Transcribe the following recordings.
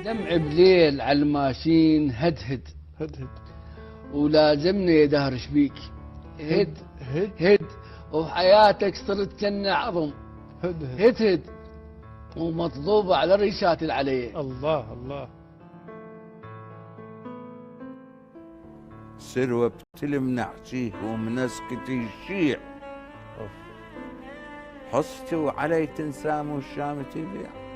دمع بليل على الماشين هدهد هدهد ولازمني يا دهر شبيك هد هد وحياتك صرت كنا عظم هدهد هد ومطلوبة على الريشات العليه. الله الله. سروة بتلم نحشيه ومنسكتي الشيع حصتي وعلي تنسام والشام تبيع.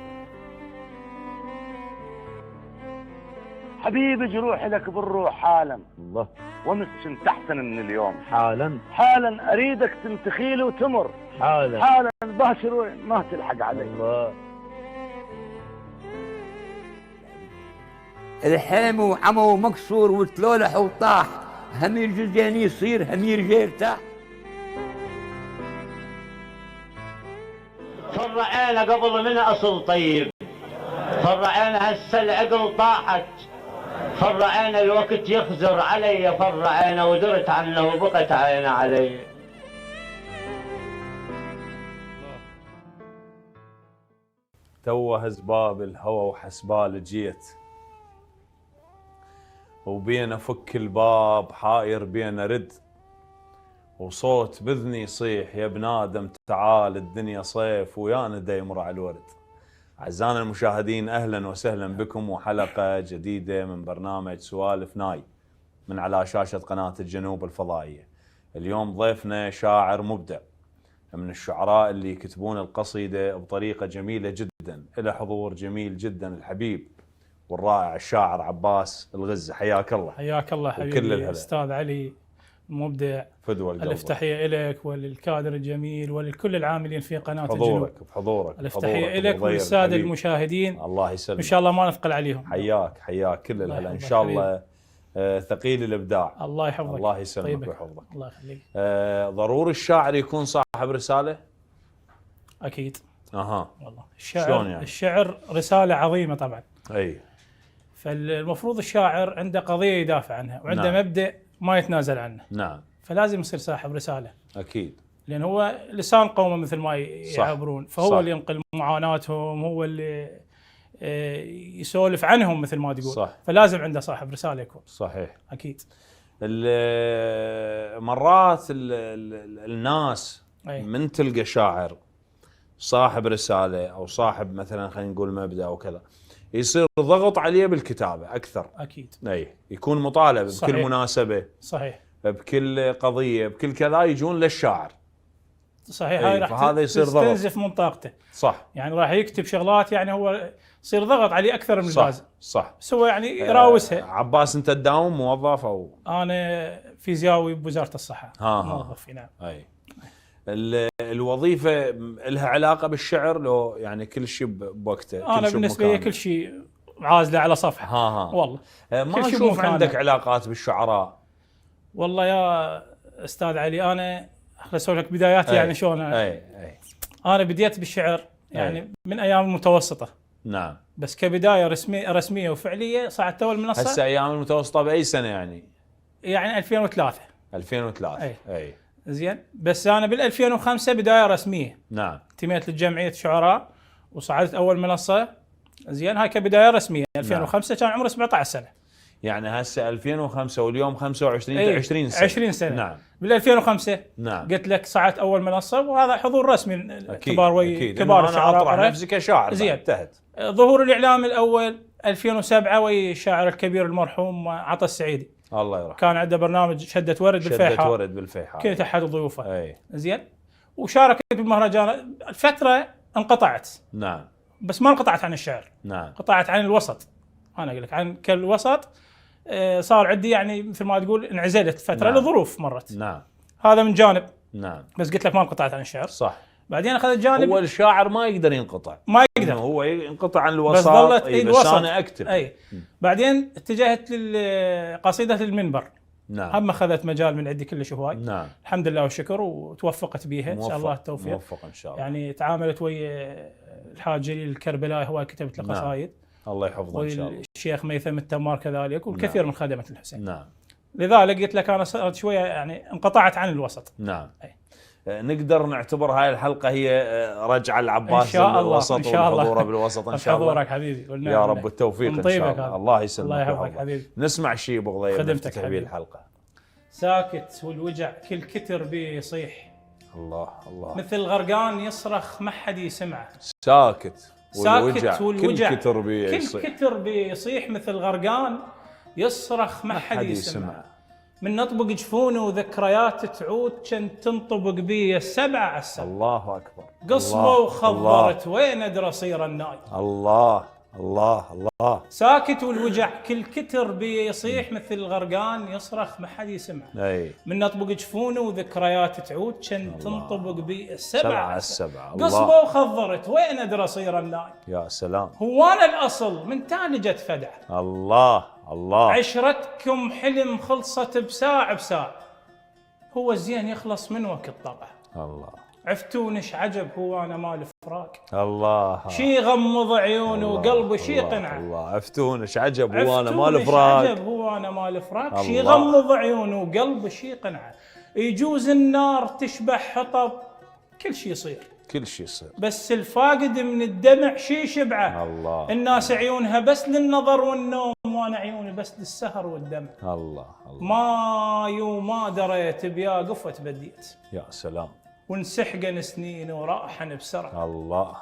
حبيبي جروح لك بالروح حالا الله. ومش كنت احسن من اليوم حالا حالا اريدك تنتخيلي وتمر حالا حالا باشر وين ما تلحق علي. الله. الحام وعمو مكسور وتلولح وطاح، همير جزياني يصير همير جيرتاح. فرعينا قبل من اصل طيب، فرعينا هسه العقل طاحت، فرعينا الوقت يخزر علي، فرعينا ودرت عنه وبقت عينه علي. توه زباب الهوى وحسبال جيت، وبين افك الباب حاير بين رد، وصوت بذني يصيح يا ابن ادم تعال الدنيا صيف ويا ندى يمر على الورد. اعزائنا المشاهدين اهلا وسهلا بكم وحلقه جديده من برنامج سوالف ناي من على شاشه قناه الجنوب الفضائيه. اليوم ضيفنا شاعر مبدع من الشعراء اللي يكتبون القصيده بطريقه جميله جدا، له حضور جميل جدا، الحبيب والرائع الشاعر عباس الغزة. حياك الله. حياك الله حبيبي استاذ علي مبدع. فدوى القلب. الف تحيه لك وللكادر الجميل ولكل العاملين في قناه الجنوب. بحضورك الف تحيه لك وللساده المشاهدين. الله يسلمك. ان شاء الله ما نثقل عليهم. حياك كل الهلا ان شاء الله. ثقيل الابداع. الله يحفظك. الله يسلمك طيبك. ويحفظك. الله يخليك. ضروري الشاعر يكون صاحب رساله؟ اكيد. والله الشعر شلون يعني؟ الشعر رساله عظيمه طبعا. اي. فالمفروض الشاعر عنده قضيه يدافع عنها وعنده مبدأ ما يتنازل عنه. نعم. فلازم يصير صاحب رساله. اكيد. لان هو لسان قومه مثل ما يعبرون، فهو اللي ينقل معاناتهم، هو اللي يسولف عنهم مثل ما تقول. صح. فلازم عنده صاحب رساله يكون. صحيح. اكيد. مرات الناس من تلقى شاعر صاحب رساله او صاحب مثلا خلينا نقول مبدأ او كذا، يصير ضغط عليه بالكتابه اكثر. اكيد. اي يكون مطالب صحيح. بكل مناسبه. صحيح. بكل قضيه بكل كذا يجون للشاعر. صحيح. هاي راح تستنزف من طاقته. صح. يعني راح يكتب شغلات يعني هو يصير ضغط عليه اكثر من اللازم. صح. بس هو يعني يراوسها. عباس انت تداوم موظف او؟ انا فيزياوي بوزاره الصحه. موظف. نعم. اي. الوظيفه لها علاقه بالشعر لو يعني كل شيء بوقته؟ انا بالنسبه لي كل شيء عازله على صفحه. والله ما اشوف عندك علاقات بالشعراء. والله يا استاذ علي انا خليني اسولف لك بداياتي. يعني شلون انا بديت بالشعر يعني من ايام المتوسطه. نعم. بس كبدايه رسميه وفعليه صعدت اول منصه. هسه ايام المتوسطه باي سنه يعني؟ يعني 2003. 2003. اي. زين. بس انا بال 2005 بدايه رسميه. نعم. انتميت لجمعيه شعراء وصعدت اول منصه. زين. هاي كبدايه رسميه. 2005 كان عمري 17 سنه. يعني هسه 2005 واليوم 25 20 سنه. 20 سنه. نعم. بال 2005 نعم. قلت لك صعدت اول منصه وهذا حضور رسمي. كبار الشعراء. انا اطرح نفسي كشاعر. زين. انتهت. ظهور الاعلام الاول 2007 ويا الشاعر الكبير المرحوم عطا السعيدي. الله يرحمه. كان عنده برنامج شدة ورد بالفيحاء. شدة ورد بالفيحاء. كنت احد ضيوفه. اي. زين. وشاركت بالمهرجان. الفتره انقطعت. نعم. بس ما انقطعت عن الشعر. نعم. انقطعت عن الوسط. انا اقول لك عن كالوسط. صار عندي يعني مثل ما تقول انعزلت فتره. نعم. لظروف مرت. نعم. هذا من جانب. نعم. بس قلت لك ما انقطعت عن الشعر. صح. بعدين اخذت جانب. هو الشاعر ما يقدر ينقطع. ما يقدر. هو ينقطع عن الوسط. بس ظلت بس انا اكتب. اي. بعدين اتجهت لقصيده المنبر. نعم. هم اخذت مجال من عندي كلش هواي. نعم. الحمد لله والشكر وتوفقت بيها ان شاء الله التوفيق. موفق ان شاء الله. يعني تعاملت ويا الحاج جليل الكربلائي هواي كتبت له قصايد. الله يحفظه ان شاء الله. والشيخ ميثم التمار كذلك والكثير من خدمة الحسين. نعم. لذلك قلت لك انا صرت شويه يعني انقطعت عن الوسط. نعم. نقدر نعتبر هاي الحلقة هي رجعة العباس إن شاء الله، بالوسط إن شاء الله. والحضور بالوسط إن شاء الله. حضورك حبيبي، والنعم يا رب لك. التوفيق إن طيبك شاء الله. هذا. الله يسلمك. الله يا يحفظك حبيبي. حبيبي. نسمع شيء أبو غضيب خدمتك نفتتح به حبيبي. الحلقة. ساكت والوجع كل كتر بيصيح، الله الله. مثل غرقان يصرخ ما حد يسمعه. ساكت ساكت والوجع كل كتر كل بيصيح. كتر بيصيح مثل غرقان يصرخ ما حد يسمعه. من نطبق جفونه وذكريات تعود كان تنطبق بي السبعة على السبعة. الله أكبر. قصبة الله. وخضرت وين أدري أصير الناي. الله الله الله. ساكت والوجع كل كتر بيصيح مثل غرقان يصرخ ما حد يسمع. أي. من نطبق جفونه وذكريات تعود كان تنطبق بي السبعة على السبعة. قصبة وخضرت وين أدري أصير الناي. يا سلام. هو أنا الأصل من تالي جت فدع. الله الله. عشرتكم حلم خلصت بساعة بساعة، هو الزين يخلص من وقت طبع. الله. عفتون ايش عجب هو انا مال فراق. الله. شي غمض عيونه وقلبه شي قنعه. الله. عفتون ايش عجب هو انا عفتون مال إيش فراق. عجب هو انا مال فراق. شي غمض عيونه وقلبه شي قنعه. يجوز النار تشبح حطب كل شي يصير. كل شيء يصير. بس الفاقد من الدمع شي شبعه. الله. الناس عيونها بس للنظر والنوم، وانا عيوني بس للسهر والدمع. الله الله. ما دريت بيا قفت بديت. يا سلام. ونسحقن سنين وراحن بسرعه. الله.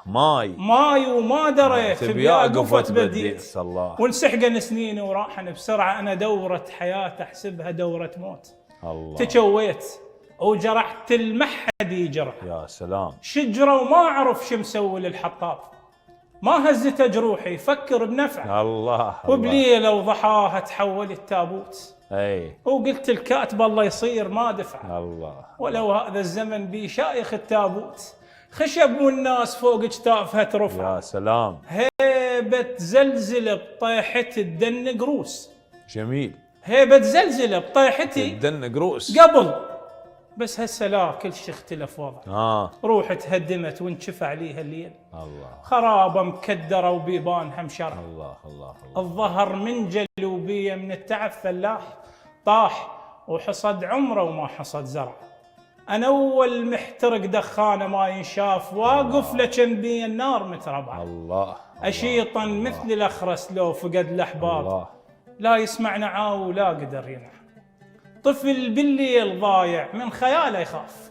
ماي وما دريت بيا قفت بديت. الله. ونسحقن سنين وراحن بسرعه. انا دوره حياه احسبها دوره موت. الله. تجويت وجرحت المحد يجرح. يا سلام. شجره وما اعرف شو مسوي للحطاب. ما هزت جروحي فكر بنفعه. الله. وبليله وضحاها تحول التابوت. اي. وقلت الكاتب الله يصير ما دفع. الله. ولو هذا الزمن بي شايخ التابوت، خشب والناس فوق اجتافها ترفع. يا سلام. هيبة زلزلة بطيحتي تدن قروس. جميل. هيبة زلزلة بطيحتي تدن قروس قبل، بس هسه لا كل شيء اختلف وضع. روح تهدمت وانشفى عليها الليل. الله. خرابة مكدرة وبيبانها مشرع. الله الله الله. الظهر منجل وبيه من التعب فلاح، طاح وحصد عمره وما حصد زرع. أنا أول محترق دخانة ما ينشاف، واقف لكن بي النار متربعة. الله. أشيطا مثل الأخرس لو فقد الأحباب. الله. لا يسمع نعاه ولا قدر ينع. طفل بالليل ضايع من خياله يخاف.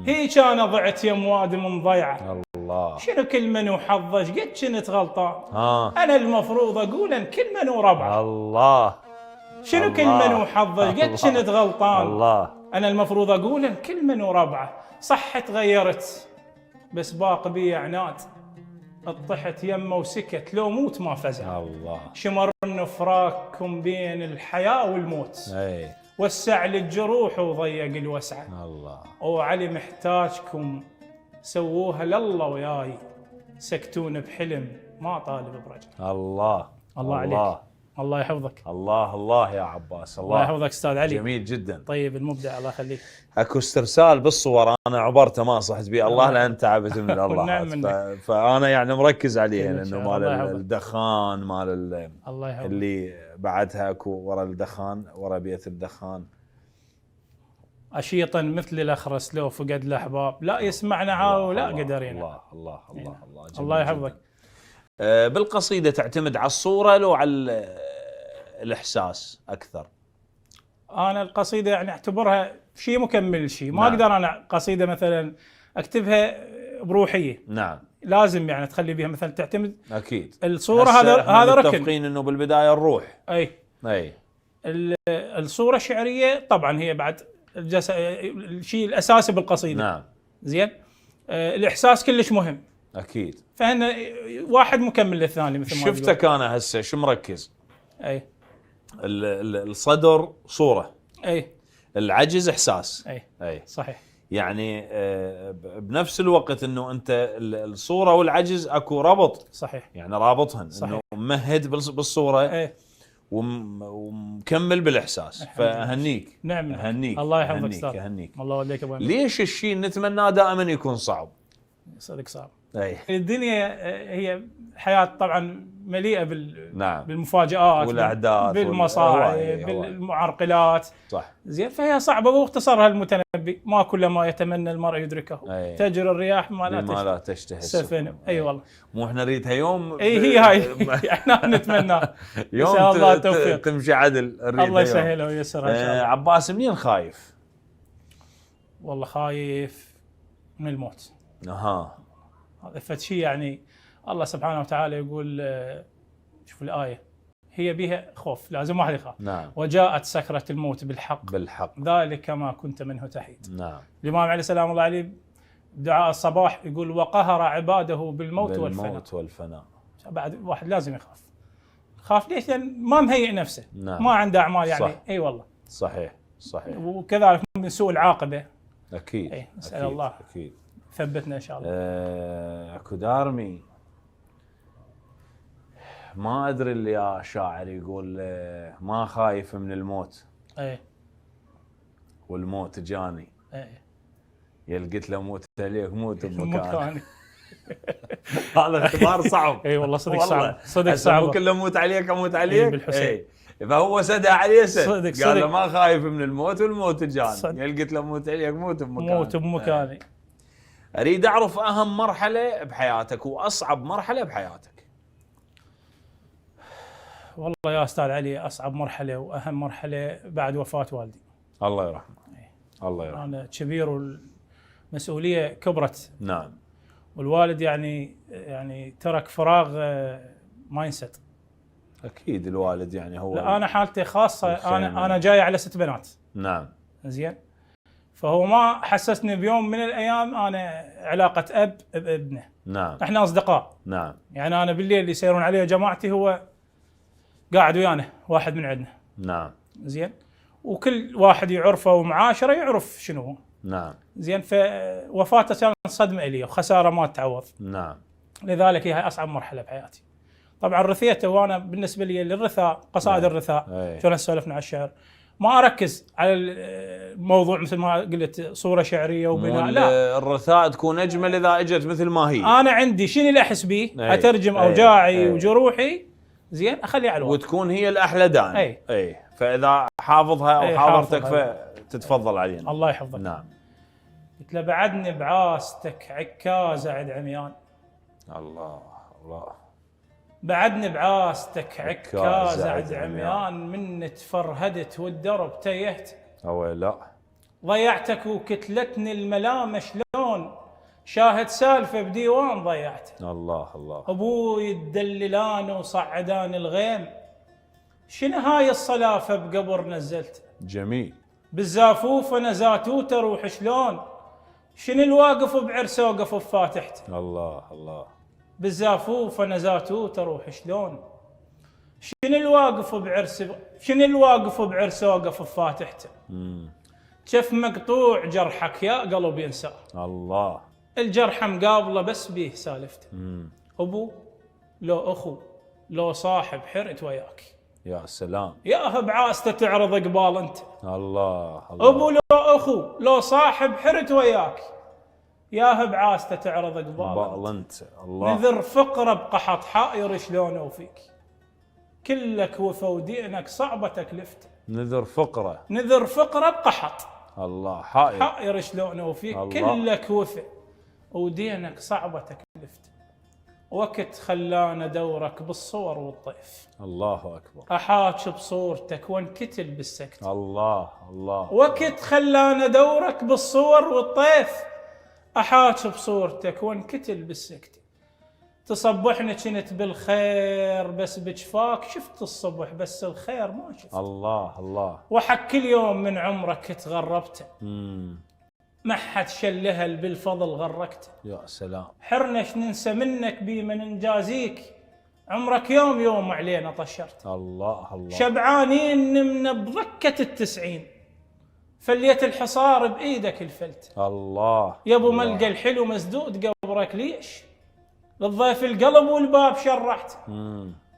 هيك أنا ضعت يا موادم مضيعة. الله. شنو كل من وحظش قد كنت غلطان. أنا المفروض أقول أن كل من وربعه. الله. شنو كل من وحظش قد كنت غلطان. الله. أنا المفروض أقول أن كل من وربعه. صح تغيرت بس باق بي عناد. اطحت يمه وسكت لو موت ما فزع. الله. شمر فراقكم بين الحياة والموت. اي. وسع للجروح وضيق الوسعة. الله. وعلي محتاجكم سووها لله وياي. سكتون بحلم ما طالب برجع. الله. الله عليك. الله يحفظك. الله الله يا عباس. الله يحفظك استاذ علي. جميل جدا. طيب المبدع الله يخليك. اكو استرسال بالصور انا عبرته ما صحت بيه. الله لان تعبت من الله. فانا يعني مركز عليه لانه مال الدخان مال الله يحفظك. اللي بعدها اكو ورا الدخان ورا بيت الدخان. أشيطا مثل الأخرس لو فقد الأحباب، لا يسمع نعاه ولا قدر ينع. الله الله الله الله. الله يحفظك. بالقصيدة تعتمد على الصورة لو على الإحساس أكثر؟ أنا القصيدة يعني أعتبرها شيء مكمل شيء. ما نعم. أقدر أنا قصيدة مثلا أكتبها بروحية. نعم. لازم يعني تخلي بها مثلا تعتمد. أكيد. الصورة هذا ركن. متفقين إنه بالبداية الروح. أي. الصورة الشعرية طبعا هي بعد الشيء الأساسي بالقصيدة. نعم. زين. الإحساس كلش مهم. أكيد. فهنا واحد مكمل للثاني مثل ما شفتك أنا هسه شو مركز؟ أي. الصدر صورة. أي. العجز إحساس. أي. صحيح. يعني بنفس الوقت انه انت الصورة والعجز اكو ربط. صحيح. يعني رابطهن. صحيح. انه ممهد بالصورة. أي. ومكمل بالاحساس. فاهنيك. نعم. اهنيك. الله يحفظك استاذ. اهنيك. الله يوديك ابو أمين. ليش الشيء نتمناه دائما يكون صعب؟ صدق صعب. اي. الدنيا هي حياة طبعا مليئه نعم. بالمفاجآت، والأحداث بالمصاعب، هواية. بالمعرقلات. صح. زين، فهي صعبه. واختصرها المتنبي: ما كل ما يتمنى المرء يدركه، أي. تجري الرياح ما بما لا تشتهي تشتهي السفن. اي والله. مو احنا نريدها يوم اي هي هاي احنا نتمنى يوم ان شاء الله توفيق. تمشي عدل. الله يسهلها وييسرها ان شاء الله. عباس، منين خايف؟ والله خايف من الموت. اها. هذا فد شيء يعني الله سبحانه وتعالى يقول شوف الآية: هي بها خوف، لازم واحد يخاف. نعم. وجاءت سكرة الموت بالحق ذلك ما كنت منه تحيد. نعم. الإمام عليه السلام الله عليه دعاء الصباح يقول: وقهر عباده بالموت والفناء. بعد واحد لازم يخاف. خاف ليش؟ لأن ما مهيئ نفسه. نعم. ما عنده أعمال يعني. صح. اي والله. صحيح. وكذلك من سوء العاقبة. اكيد. نسأل الله اكيد ثبتنا ان شاء الله. اكو دارمي ما ادري اللي يا شاعر يقول ما خايف من الموت. ايه. والموت جاني. ايه. قلت له موت عليك موت بمكاني. هذا اختبار صعب. اي والله صدق صعب. صدق صعب. مو كله موت عليك اموت عليك. ايه بالحسين. فهو سدها عليه سد. صدق. قال له ما خايف من الموت والموت جاني. قلت له موت عليك موت بمكاني. موت بمكاني. اريد اعرف اهم مرحله بحياتك واصعب مرحله بحياتك. والله يا استاذ علي، اصعب مرحله واهم مرحله بعد وفاه والدي. الله يرحمه. الله يرحمه. انا كبير والمسؤوليه كبرت. نعم. والوالد يعني ترك فراغ ما ينسد. اكيد الوالد يعني هو. لا انا حالتي خاصه. انا جاي على 6 بنات. نعم. زين. فهو ما حسسني بيوم من الايام انا علاقه اب بابنه. نعم. احنا اصدقاء. نعم. يعني انا بالليل اللي يسيرون عليه جماعتي هو قاعد ويانا، واحد من عندنا. نعم. زين. وكل واحد يعرفه ومعاشره يعرف شنو هو. نعم. زين. فوفاته كانت صدمه لي وخساره ما تتعوض. نعم. لذلك هي اصعب مرحله بحياتي. طبعا رثيته، وانا بالنسبه لي للرثاء قصائد الرثاء شلون سولفنا على الشعر ما اركز على الموضوع مثل ما قلت صوره شعريه وبناء. لا، الرثاء تكون اجمل اذا اجت مثل ما هي. انا عندي شنو اللي احس به اترجم اوجاعي وجروحي. زين، اخليها على الورق وتكون هي الاحلى دائما. اي فاذا حافظها او حاضرتك فتتفضل علينا. الله يحفظك. نعم. قلت له: بعدني بعاستك عكازه عد عميان. الله. بعدني بعاستك عكازه عد عميان، من تفرهدت والدرب تيهت. لا. ضيعتك وكتلتني الملامه شلون، شاهد سالفه بديوان ضيعته. الله. ابوي الدللان وصعدان الغيم، شنو هاي الصلافه بقبر نزلت. جميل. بالزافوف انا زاتوت اروح شلون، شنو الواقف بعرس اوقف بفاتحته. الله. بالزافوف انا زاتوت اروح شلون، شنو الواقف بعرس اوقف بفاتحته. شف مقطوع جرحك يا قلب ينسى. الله. الجرح مقابله بس بيه سالفته. ابو لو اخو لو صاحب حرت وياك. يا سلام. يا بعاسته تعرض قبال انت. الله. ابو لو اخو لو صاحب حرت وياك، يا بعاسته تعرض قبال انت. الله. نذر فقره بقحط حائر شلون اوفيك، كلك وفا ودينك صعبه تكلفته. نذر فقره بقحط. الله. حائر شلون اوفيك، كلك وفا ودينك صعبه تكلفته. وقت خلانا دورك بالصور والطيف. الله اكبر. احاج بصورتك وانكتل بالسكت. الله. وقت خلانا دورك بالصور والطيف، احاج بصورتك وانكتل بالسكت. تصبحنا كنت بالخير بس بجفاك شفت الصبح، بس الخير ما شفت. الله. وحق كل يوم من عمرك تغربته، ما حد شلهل بالفضل غرقته. يا سلام. حرنش ننسى منك بما نجازيك، عمرك يوم علينا طشرت. الله. شبعانين نمنا بضكة 90، فليت الحصار بايدك الفلت. الله. يا ابو ملقى الحلو مسدود قبرك ليش، للضيف القلب والباب شرحت.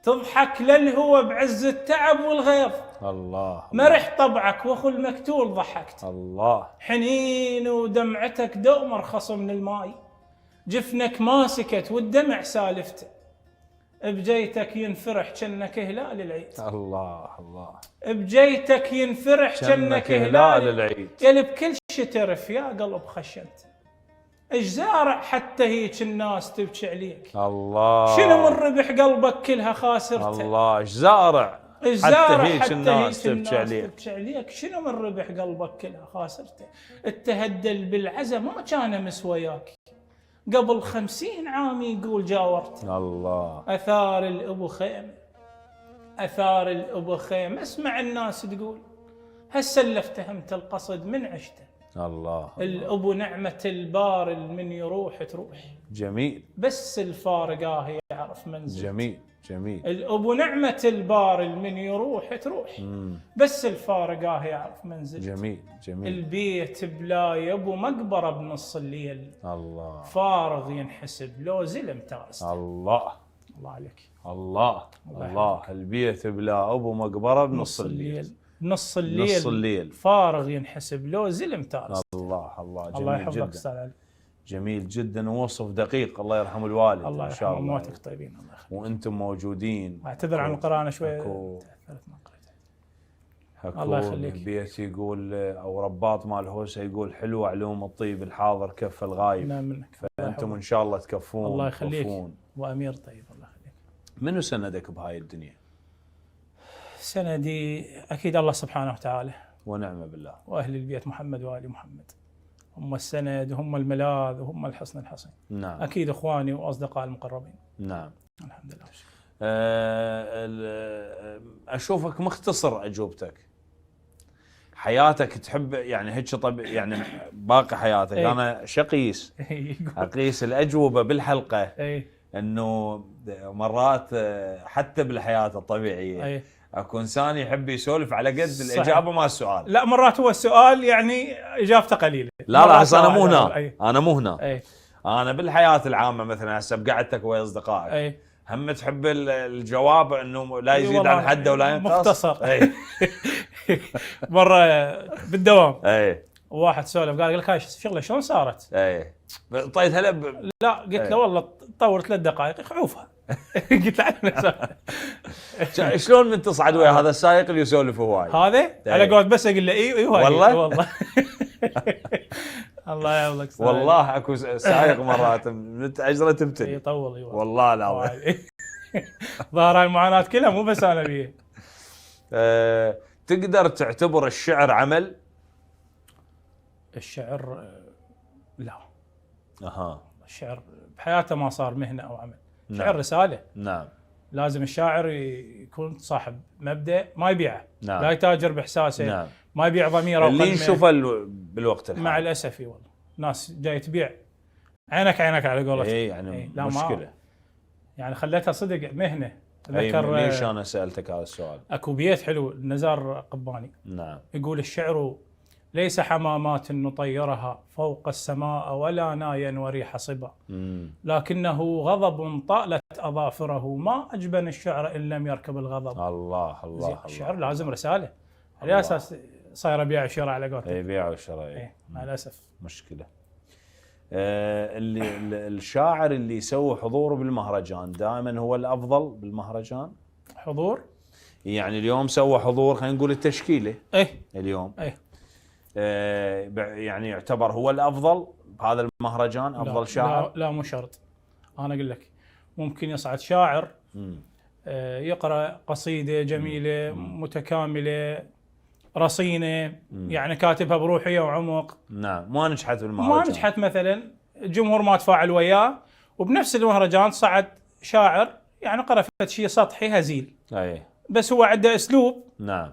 تضحك للهوى بعز التعب والغيظ. الله. مرح طبعك واخو المكتول ضحكت. الله. حنين ودمعتك دوم ارخص من الماي، جفنك ما سكت والدمع سالفته. بجيتك ينفرح كأنك هلال العيد. الله الله. بجيتك ينفرح كأنك هلال العيد. يلي بكل شي تعرف يا قلب خشنت. ايش زارع حتى هيك الناس تبكي عليك. الله. شنو من ربح قلبك كلها خاسرته. الله ايش زارع حتى هيك الناس تبكي عليك. شنو من ربح قلبك كلها خاسرته. التهدل بالعزا ما كان مس وياك. قبل 50 عام يقول جاورت. الله. اثار الابو خيمه. اثار الابو خيمه. اسمع الناس تقول هسه اللي افتهمت القصد من عشته. الله. الابو نعمه البار من يروح تروح. جميل. بس الفارقاه يعرف منزل. جميل جميل. الابو نعمه البار من يروح تروح. بس الفارقاه يعرف منزل. جميل جميل. البيت بلا يبو مقبره بنص الليل. الله. فارغ ينحسب لو زلم تاست. الله. الله عليك. الله الله. البيت بلا ابو مقبره بنص الليل. نص الليل فارغ ينحسب لو زلم تاست. الله الله. جميل الله يحفظك جدا. استاذ علي. جميل جدا ووصف دقيق. الله يرحم الوالد. الله ان شاء يرحم الله. مواتك طيبين. الله يخليك. وانتم موجودين. اعتذر عن القراءه شوي. الله يخليك. بيت يقول او رباط مال هوسه يقول حلو علوم الطيب الحاضر كف الغايب. نعم منك. فانتم ان شاء الله تكفون. الله يخليك. وامير طيب. الله يخليك. منو سندك بهاي الدنيا؟ سندي اكيد الله سبحانه وتعالى ونعم بالله. واهل البيت محمد وال محمد هم السند وهم الملاذ وهم الحصن الحصين. نعم. اكيد اخواني واصدقائي المقربين. نعم. الحمد لله. اشوفك مختصر اجوبتك. حياتك تحب يعني هيك يعني باقي حياتك. ايه؟ انا شقيس اقيس الاجوبه بالحلقه. اي انه مرات حتى بالحياه الطبيعيه اي اكو انسان يحب يسولف على قد صحيح. الاجابه مال السؤال. لا مرات هو السؤال يعني اجابته قليله. لا هسه انا مو هنا. انا مو هنا. اي انا بالحياه العامه مثلا هسه بقعدتك ويا اصدقائك. اي هم تحب الجواب انه لا يزيد عن حده ولا ينقص. مختصر. اي مره بالدوام اي واحد سولف قال لك هاي شغله شلون صارت؟ اي طيب هلا لا قلت له والله طور 3 دقائق عوفها. قلت له شلون من تصعد ويا هذا السائق اللي يسولف هواي؟ هذا على قولت بس اقول له اي والله والله. الله يحفظك. والله اكو سائق مرات من اجره تبتلي. يطول والله العظيم. ظاهر هاي المعاناه كلها مو بس انا بيه. تقدر تعتبر الشعر عمل؟ الشعر لا. اها. الشعر بحياته ما صار مهنه او عمل. نعم. شعر رساله. نعم. لازم الشاعر يكون صاحب مبدأ ما يبيعه. نعم. لا يتاجر باحساسه. نعم. ما يبيع ضميره اللي نشوفه بالوقت الحالي مع الاسف والله ناس جاي تبيع عينك على قولتك. اي يعني لا مشكله. يعني خليتها صدق مهنه. ذكر ليش انا سالتك هذا السؤال؟ اكو بيت حلو نزار قباني. نعم. يقول الشعر ليس حمامات نطيرها فوق السماء ولا نايا وريح صبا لكنه غضب طالت اظافره ما اجبن الشعر ان لم يركب الغضب. الله الله. الشعر لازم رساله. على اساس صايره بيع وشراء على قولتك. اي بيع وشراء. مع الاسف مشكله. اللي الشاعر اللي يسوي حضور بالمهرجان دائما هو الافضل بالمهرجان. حضور يعني اليوم سوى حضور خلينا نقول التشكيله. اليوم يعني يعتبر هو الافضل بهذا المهرجان افضل شاعر. لا مو شرط. انا اقول لك ممكن يصعد شاعر يقرا قصيده جميله متكامله رصينه يعني كاتبها بروحيه وعمق. نعم. ما نجحت بالمهرجان. ما نجحت مثلا الجمهور ما تفاعل وياه وبنفس المهرجان صعد شاعر يعني قرا شيء سطحي هزيل. اي بس هو عنده اسلوب. نعم.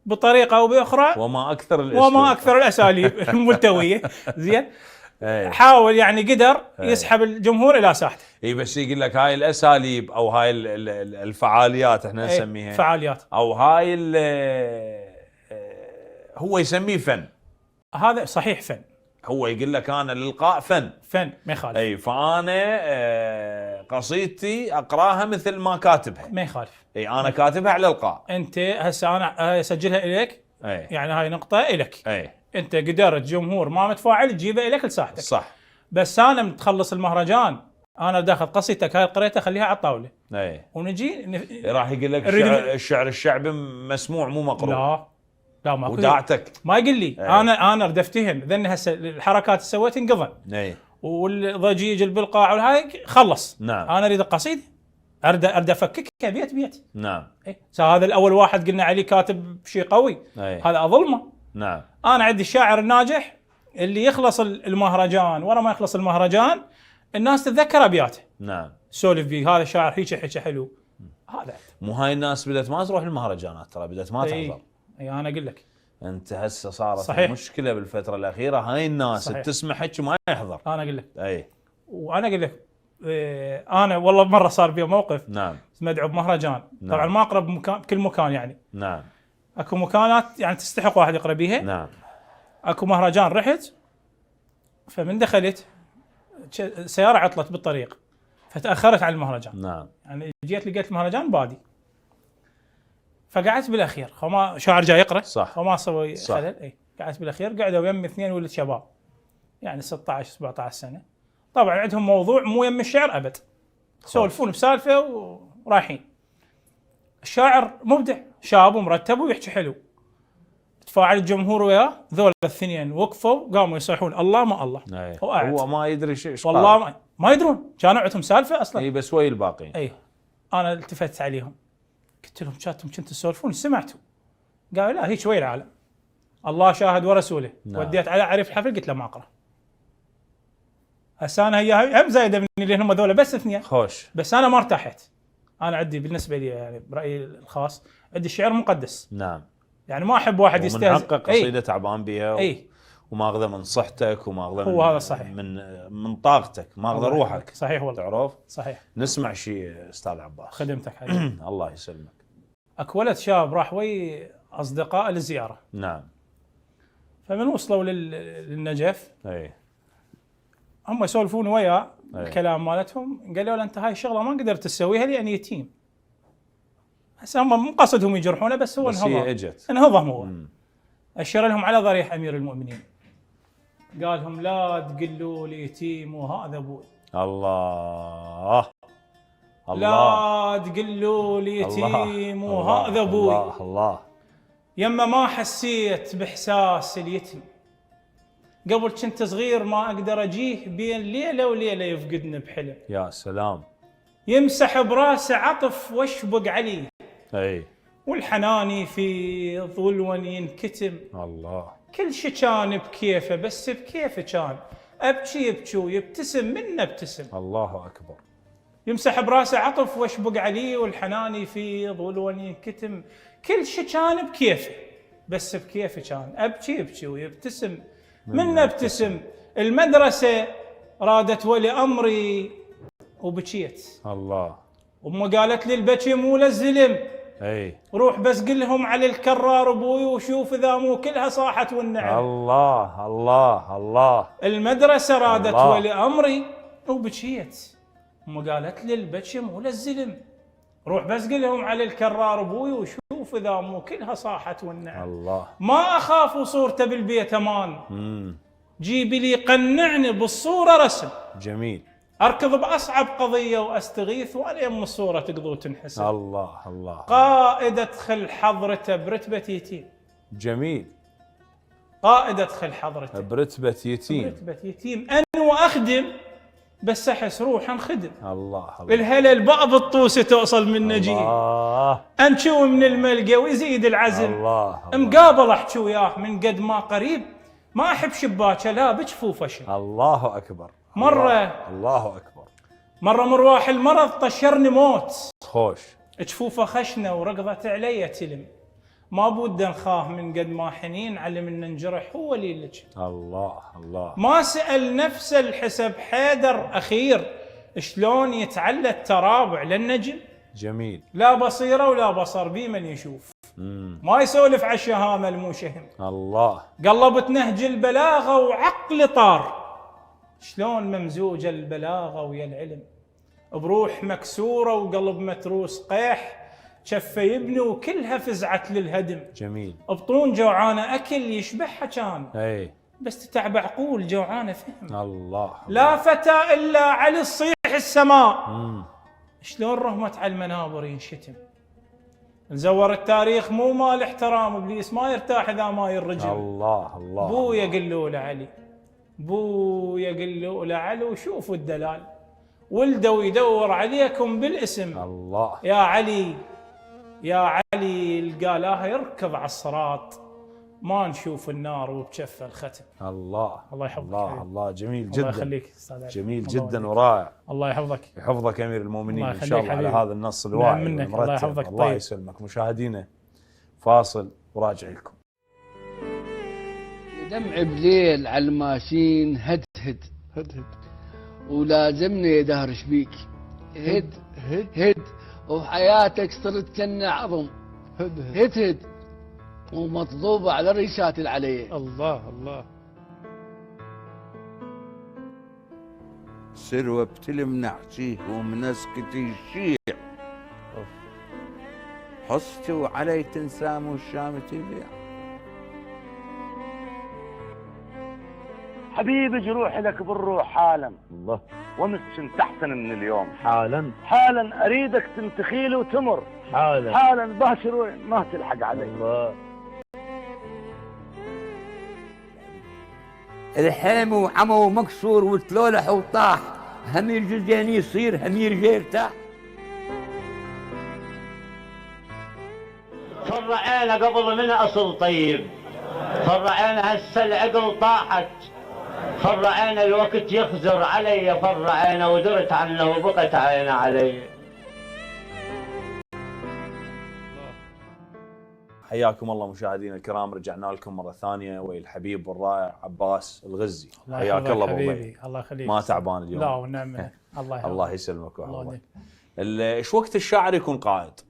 بطريقه او باخرى. وما اكثر الاساليب الملتويه. زين. حاول يعني قدر يسحب الجمهور الى ساحته. اي بس يقول لك هاي الاساليب او هاي الفعاليات احنا نسميها فعاليات او هاي هو يسميه فن. هذا صحيح فن. هو يقول لك انا الالقاء فن ما يخالف. اي فانا قصيدتي اقراها مثل ما كاتبها ما يخالف. اي انا كاتبها على الالقاء. انت هسه انا اسجلها اليك. يعني هاي نقطه الك. انت قدرت جمهور ما متفاعل تجيبه اليك لساحتك. صح. بس انا متخلص المهرجان انا داخل قصيدتك هاي قريتها خليها على الطاوله اي ونجي راح يقول لك نريد الشعر الشعبي مسموع مو مقروء. لا ما وداعتك ما يقول لي أي. انا اريد افتهم ذن هسه الحركات اللي سويت انقضى اي والضجيج بالقاع والهاي خلص. نعم. انا اريد القصيده اريد افككها بيت. نعم. هذا الاول واحد قلنا عليه كاتب شيء قوي. أي. هذا اظلمه. نعم. انا عندي الشاعر الناجح اللي يخلص المهرجان، ورا ما يخلص المهرجان الناس تتذكر ابياته. نعم. سولف بيه هذا شاعر هيك حلو. هذا مو هاي الناس بدات ما تروح المهرجانات، ترى بدات ما تحضر. اي انا اقول لك انت هسه صارت صحيح. مشكله بالفتره الاخيره، هاي الناس صحيح. تسمع حكي وما يحضر. انا اقول لك اي وانا اقول لك انا والله مره صار بي موقف. نعم. مدعو بمهرجان. نعم. طبعا ما اقرب مكان بكل مكان يعني. نعم. اكو مكانات يعني تستحق واحد يقرا بيها. نعم. اكو مهرجان رحت، فمن دخلت سياره عطلت بالطريق فتاخرت عن المهرجان. نعم. يعني جيت لقيت المهرجان بادي، فقعدت بالاخير. خما شاعر جاي يقرا صح. وما اسوي صح. خلل. اي قعدت بالاخير، قعدوا يمي 2 ولد شباب يعني 16 17 سنه. طبعا عندهم موضوع مو يم الشعر ابد، يسولفون بسالفه ورايحين. الشاعر مبدع شاب ومرتب ويحكي حلو، تفاعل الجمهور وياه. ذول الاثنين وقفوا قاموا يصيحون الله ما الله. أي. هو قاعد هو ما يدري ايش والله ما يدرون، كانوا عندهم سالفه اصلا. اي بس ويا الباقيين. اي انا التفت عليهم قلت لهم كنتم تسولفون سمعتوا؟ قالوا لا هيك ويا العالم، الله شاهد ورسوله. نعم. وديت على عريف الحفل قلت له ما اقرا. هسه انا هي هم زايده مني لان هم ذولا بس اثنين، خوش. بس انا ما ارتحت. انا عندي بالنسبه لي يعني برايي الخاص عندي الشعر مقدس. نعم. يعني ما احب واحد يستهزئ. ومنحقق قصيده تعبان بها اي وماخذه من صحتك وماخذه هو هذا صحيح. من طاقتك، ماخذه روحك. صحيح والله. تعرف؟ صحيح. نسمع شيء استاذ عباس. خدمتك حبيبي. الله يسلمك. اكو ولد شاب راح وي اصدقاء للزياره، نعم. فمن وصلوا للنجف اي هم يسولفون وياه أي. الكلام مالتهم. قالوا له انت هاي الشغله ما قدرت تسويها لان يتيم. هسه هم مو قصدهم يجرحونه، بس هو بس هي اجت. انهضم هو. اشر لهم على ضريح امير المؤمنين، قال لهم لا تقولوا لي يتيم وهذا ابوي. الله الله. لا تقولوا لي يتيم وهذا ابوي. الله الله. يما ما حسيت باحساس اليتم، قبل كنت صغير ما اقدر اجيه بين ليله وليله يفقدني بحلم. يا سلام. يمسح براسه عطف واشبق عليه، اي والحناني في ظلون ينكتم. الله. كل شي كان بكيفه، بس بكيفه كان ابكي يبكي ويبتسم منه ابتسم. الله اكبر. يمسح براسه عطف واشبق عليه، والحناني في ظلون ينكتم. كل شي كان بكيفه، بس بكيفه كان ابكي يبكي ويبتسم منه ابتسم. المدرسه رادت ولي امري وبكيت. الله. امه قالت لي البكي مو للزلم، اي روح بس قل لهم على الكرار ابوي وشوف اذا مو كلها صاحت والنعم. الله الله الله. المدرسه رادت الله. ولي امري وبكيت. امه قالت لي البكي مو للزلم، روح بس قل لهم على الكرار ابوي وشوف اذا مو كلها صاحت والنعم. الله. ما اخاف وصورته بالبيت امان، جيبي لي قنعني بالصوره رسم. جميل. اركض باصعب قضيه واستغيث وانا يم الصوره تقضي وتنحسب. الله الله. قائد ادخل حضرته برتبه يتيم. جميل. قائد ادخل حضرته برتبه يتيم. برتبه يتيم انا واخدم، بس احس روح انخدم. الله الله. الهلا الباب الطوسه توصل من نجيب، الله انشو من الملقى ويزيد العزم. الله. مقابل احكي وياه من قد ما قريب، ما احب شباكه لا بجفوفه شيء. الله اكبر. الله اكبر. مره مرواح المرض طشرني موت، خوش. جفوفه خشنه ورقضت علي تلم. ما بود نخاه من قد ما حنين علم ان ننجرح هو اللي يلج. الله الله. ما سأل نفسه الحسب حيدر اخير شلون يتعلى الترابع للنجم. جميل. لا بصيره ولا بصر بي من يشوف، ما يسولف على الشهامه المشهم. الله. قلبت نهج البلاغه وعقل طار، شلون ممزوجه البلاغه ويا العلم. بروح مكسوره وقلب متروس قيح، شفه يبني وكلها فزعت للهدم. جميل. بطون جوعانه اكل يشبعها كان، اي بس تتعب عقول جوعانه فهم. الله. لا فتى الا علي الصيح يفتح السماء شلون رهمت على المنابر ينشتم. نزور التاريخ مو مال احترام، ابليس ما يرتاح اذا ما يرجم. الله الله. بويا قلوا له علي، بويا قلوا له علي، وشوفوا الدلال ولدوا يدور عليكم بالاسم. الله يا علي يا علي، القالاها يركض على الصراط، ما نشوف النار وبكفه الختم. الله الله يحفظك. الله الله، جميل الله جدا. يخليك استاذ علي. جميل الله جدا يخليك. ورائع. الله يحفظك. يحفظك امير المؤمنين الله ان شاء الله يخليك على حبيبي. هذا النص الواعي منك. والمرتب. الله يحفظك. الله طيب. يسلمك. مشاهدينا فاصل وراجع لكم. دمع بليل على الماشين هد هد هد ولازمني دهرش بيك هد هد هد، وحياتك صرت كنا عظم هد هد هد، ومطلوبة على ريشات العليه. الله الله. سروة بتلم نحشيه ومنسكت الشيع، حصتي وعلي تنسام والشام تبيع. حبيبي جروح لك بالروح حالا، الله وامس كنت احسن من اليوم. حالا حالا اريدك تنتخيل وتمر، حالا حالا باشر وين ما تلحق علي. الله. الحام وعمو مكسور وتلولح وطاح، همير جزياني يصير همير جاي يرتاح. فرعينا قبل من اصل طيب، فرعينا هسه العقل طاحت، فرعينا الوقت يخزر علي، فرعينا ودرت عنه وبقت عينه علي. حياكم الله مشاهدينا الكرام، رجعنا لكم مره ثانيه ويا الحبيب والرائع عباس الغزي. حياك الله ابو حبيبي. ضيف. الله يخليك. ما تعبان اليوم؟ لا ونعم بالله. الله يحفظك. الله يسلمك الله ويحفظك. يهديك. ايش وقت الشاعر يكون قائد؟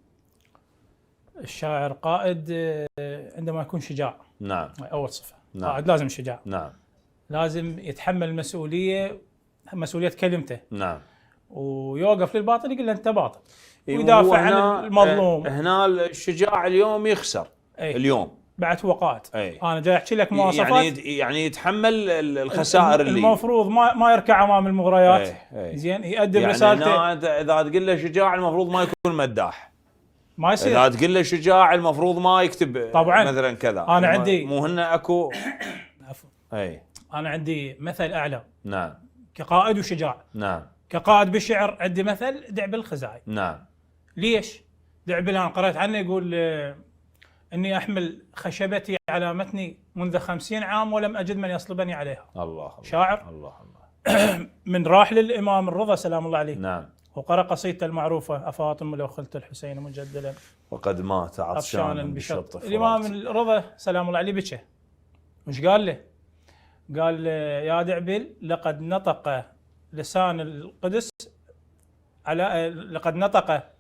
الشاعر قائد عندما يكون شجاع. نعم اول صفه. نعم. قائد لازم شجاع، نعم لازم يتحمل مسؤوليه كلمته، نعم. ويوقف للباطل يقول له انت باطل، إيه، ويدافع وهو عن هنا- المظلوم. هنا الشجاع اليوم يخسر. أي. اليوم بعد هو قائد. أي. انا جاي احكي لك مواصفات. يعني يتحمل الخسائر اللي المفروض ما يركع امام المغريات. أي. زين يقدم يعني رسالته. هنا اذا تقول له شجاع المفروض ما يكون مداح. ما يصير. اذا تقول له شجاع المفروض ما يكتب طبعاً. مثلا كذا. أنا عندي- مو هنا اكو. عفوا. اي انا عندي مثل اعلى نعم كقائد وشجاع. نعم كقائد بالشعر عندي مثل دعبل الخزاعي. نعم. ليش؟ دعبل انا قرأت عنه يقول اني احمل خشبتي على متني منذ 50 عام ولم اجد من يصلبني عليها. الله الله. شاعر. الله الله. من راحل الامام الرضا سلام الله عليه. نعم. وقرأ قصيدته المعروفه افاطم لو خلت الحسين مجدلا وقد مات عطشانا بشط فرات. الامام الرضا سلام الله عليه بكى. وش قال له؟ قال يا دعبل لقد نطق لسان القدس لقد نطق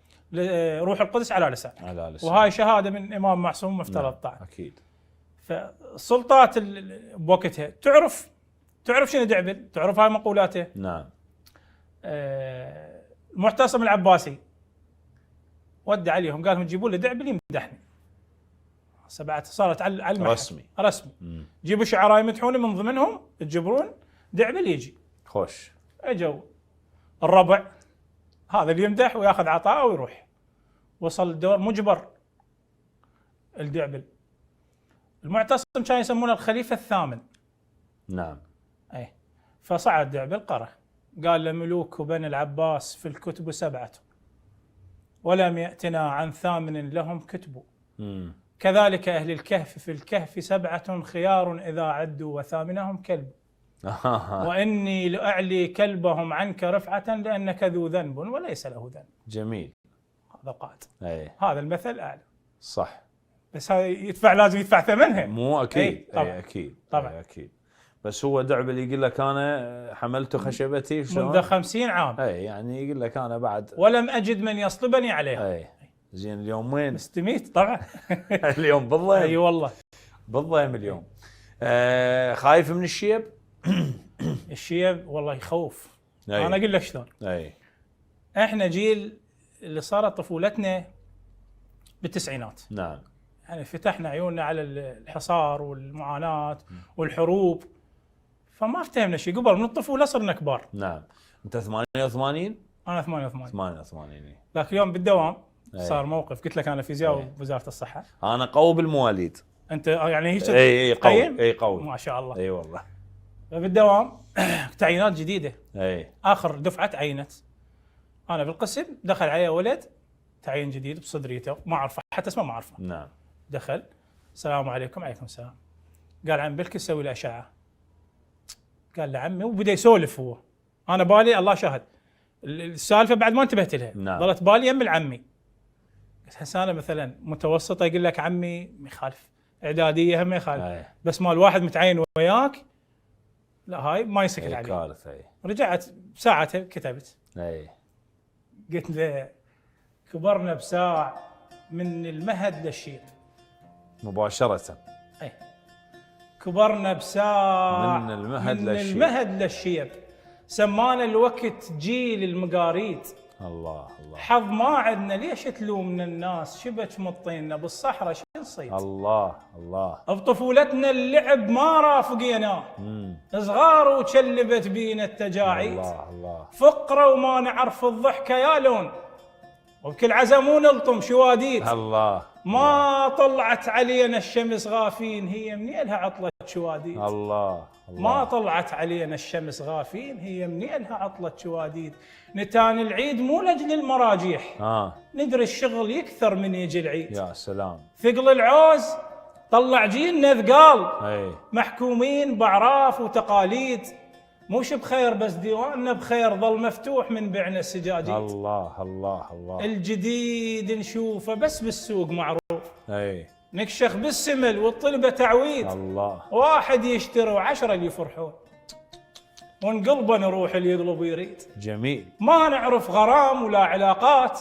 روح القدس على لسان. على لسان. وهاي شهاده من امام معصوم مفترض نعم. طاعه. اكيد. فالسلطات بوقتها تعرف شنو دعبل؟ تعرف هاي مقولاته. نعم. المعتصم العباسي ودع عليهم قال لهم جيبوا لي دعبل يمدحني. صارت على المحك. رسمي. جيبوا شعراء يمدحوني من ضمنهم تجبرون دعبل يجي. خوش. اجوا الربع هذا اللي يمدح وياخذ عطاء ويروح. وصل الدور مجبر الدعبل. المعتصم كان يسمونه الخليفه الثامن. نعم. اي فصعد دعبل قرأ قال لملوك بني العباس في الكتب 7 ولم يأتنا عن 8 لهم كتب. كذلك أهل الكهف في الكهف 7 خيار إذا عدوا وثامنهم كلب. وإني لأعلي كلبهم عنك رفعة لأنك ذو ذنب وليس له ذنب. جميل. هذا قائد. أي. هذا المثل أعلى. صح. بس هذا لازم يدفع ثمنها. مو أكيد. أي طبعا. أي أكيد. طبعا. أي أكيد. بس هو دعبل يقول لك أنا حملت خشبتي منذ 50 عام. أي يعني يقول لك أنا بعد ولم أجد من يصلبني عليها. أي. زين اليوم وين؟ مستميت طبعا. اليوم بالضيم. اي والله. بالضيم اليوم. خايف من الشيب؟ الشيب والله يخوف. أي. انا اقول لك شلون. اي. احنا جيل اللي صارت طفولتنا بالتسعينات. نعم. يعني فتحنا عيوننا على الحصار والمعاناة والحروب، فما افتهمنا شيء. قبل من الطفولة صرنا كبار. نعم. انت 88؟ انا 88. 88 إيه. ذاك اليوم بالدوام أي. صار موقف، قلت لك انا فيزياء أي. بوزاره الصحه. انا قوي بالمواليد. انت يعني هيك اي تقيم؟ قوي، اي قوي ما شاء الله. اي والله. بالدوام تعيينات جديده، اي اخر دفعه تعينت، انا بالقسم دخل علي ولد تعيين جديد بصدريته، ما اعرفه حتى اسمه ما اعرفه. نعم. دخل، السلام عليكم. عليكم السلام. قال عم بلكي سوي له اشعه. قال له عمي، وبدا يسولف هو، انا بالي الله شاهد السالفه بعد ما انتبهت لها. نعم. ظلت بالي يم العمي. قلت هسه انا مثلا متوسطه يقول لك عمي ما يخالف، اعداديه هم ما يخالف، أي. بس مال واحد متعين وياك لا هاي ما يسكت اي عليه. كارثه. اي رجعت بساعتها كتبت، اي قلت له كبرنا بساعة من المهد للشيب. مباشره. اي كبرنا بساعة من المهد للشيب. المهد للشيب. سمانا الوقت جيل المقاريد. الله الله حظ ما عندنا، ليش تلومنا الناس؟ شبك مطينا بالصحراء شو نصيد؟ الله الله. بطفولتنا اللعب ما رافقيناه، صغار وشلبت بينا التجاعيد. الله الله. فقرة وما نعرف الضحكة يا لون، وبكل عزمون نلطم شواديد. الله ما طلعت علينا الشمس غافين، هي منيلها عطلة شواديد. الله الله. ما طلعت علينا الشمس غافين، هي منيلها عطلة شواديد. نتان العيد مو لاجل المراجيح، ندري الشغل يكثر من يجي العيد. يا سلام. ثقل العوز طلع جيلنا ثقال، اي محكومين باعراف وتقاليد. موش بخير بس ديواننا بخير، ظل مفتوح من بعنا السجاجيد. الله الله الله. الجديد نشوفه بس بالسوق معروف، اي نكشخ بالسمل والطلبة تعويد. الله. واحد يشتري وعشرة اللي يفرحون، ونقلبه نروح اللي يقلب يريد. جميل. ما نعرف غرام ولا علاقات،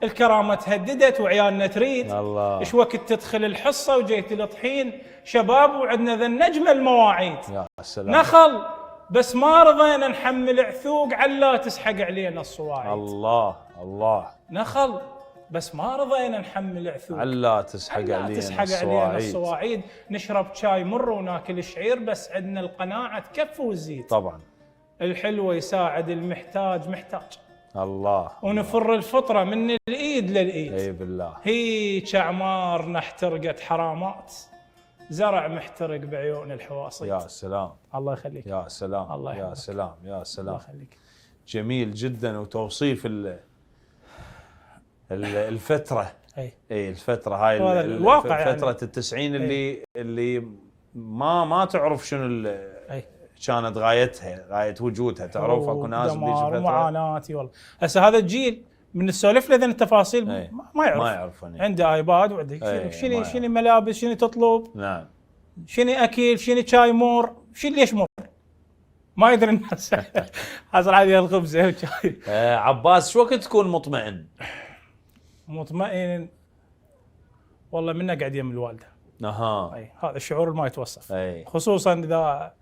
الكرامة تهددت وعيالنا تريد. الله. ايش وقت تدخل الحصة وجيت الطحين شباب وعندنا ذا النجمة المواعيد. يا سلام. نخل بس ما رضينا نحمل عثوق علا تسحق علينا الصواعيد. الله الله. نخل بس ما رضينا نحمل عثوق علا تسحق علينا الصواعيد. نشرب شاي مر وناكل شعير، بس عندنا القناعة تكفي وتزيد. طبعا. الحلوة يساعد المحتاج محتاج. الله. ونفر الفطرة من الايد للايد. اي بالله. هيك اعمارنا احترقت حرامات، زرع محترق بعيون الحواصيد. يا سلام. الله يخليك. يا سلام. الله يا يحفظك. سلام. يا سلام. الله يخليك. جميل جدا. وتوصيف الفترة. اي الفترة هاي الواقع فترة التسعين اللي ما تعرف شنو كانت غاية وجودها. تعرف اكو ناس بذيك الفترة معاناتي والله. هسه هذا الجيل من السولف له ذن التفاصيل ما يعرف. ما يعرف. عنده ايباد وعنده شنو ملابس، شنو تطلب، نعم، شنو اكل، شنو شاي مور، شنو ليش مور ما يدري الناس. حصل علي الخبزه وشاي. عباس شو وقت تكون مطمئن؟ مطمئن والله من قاعد يم الوالده. اها. هذا الشعور اللي ما يتوصف. أي. خصوصا اذا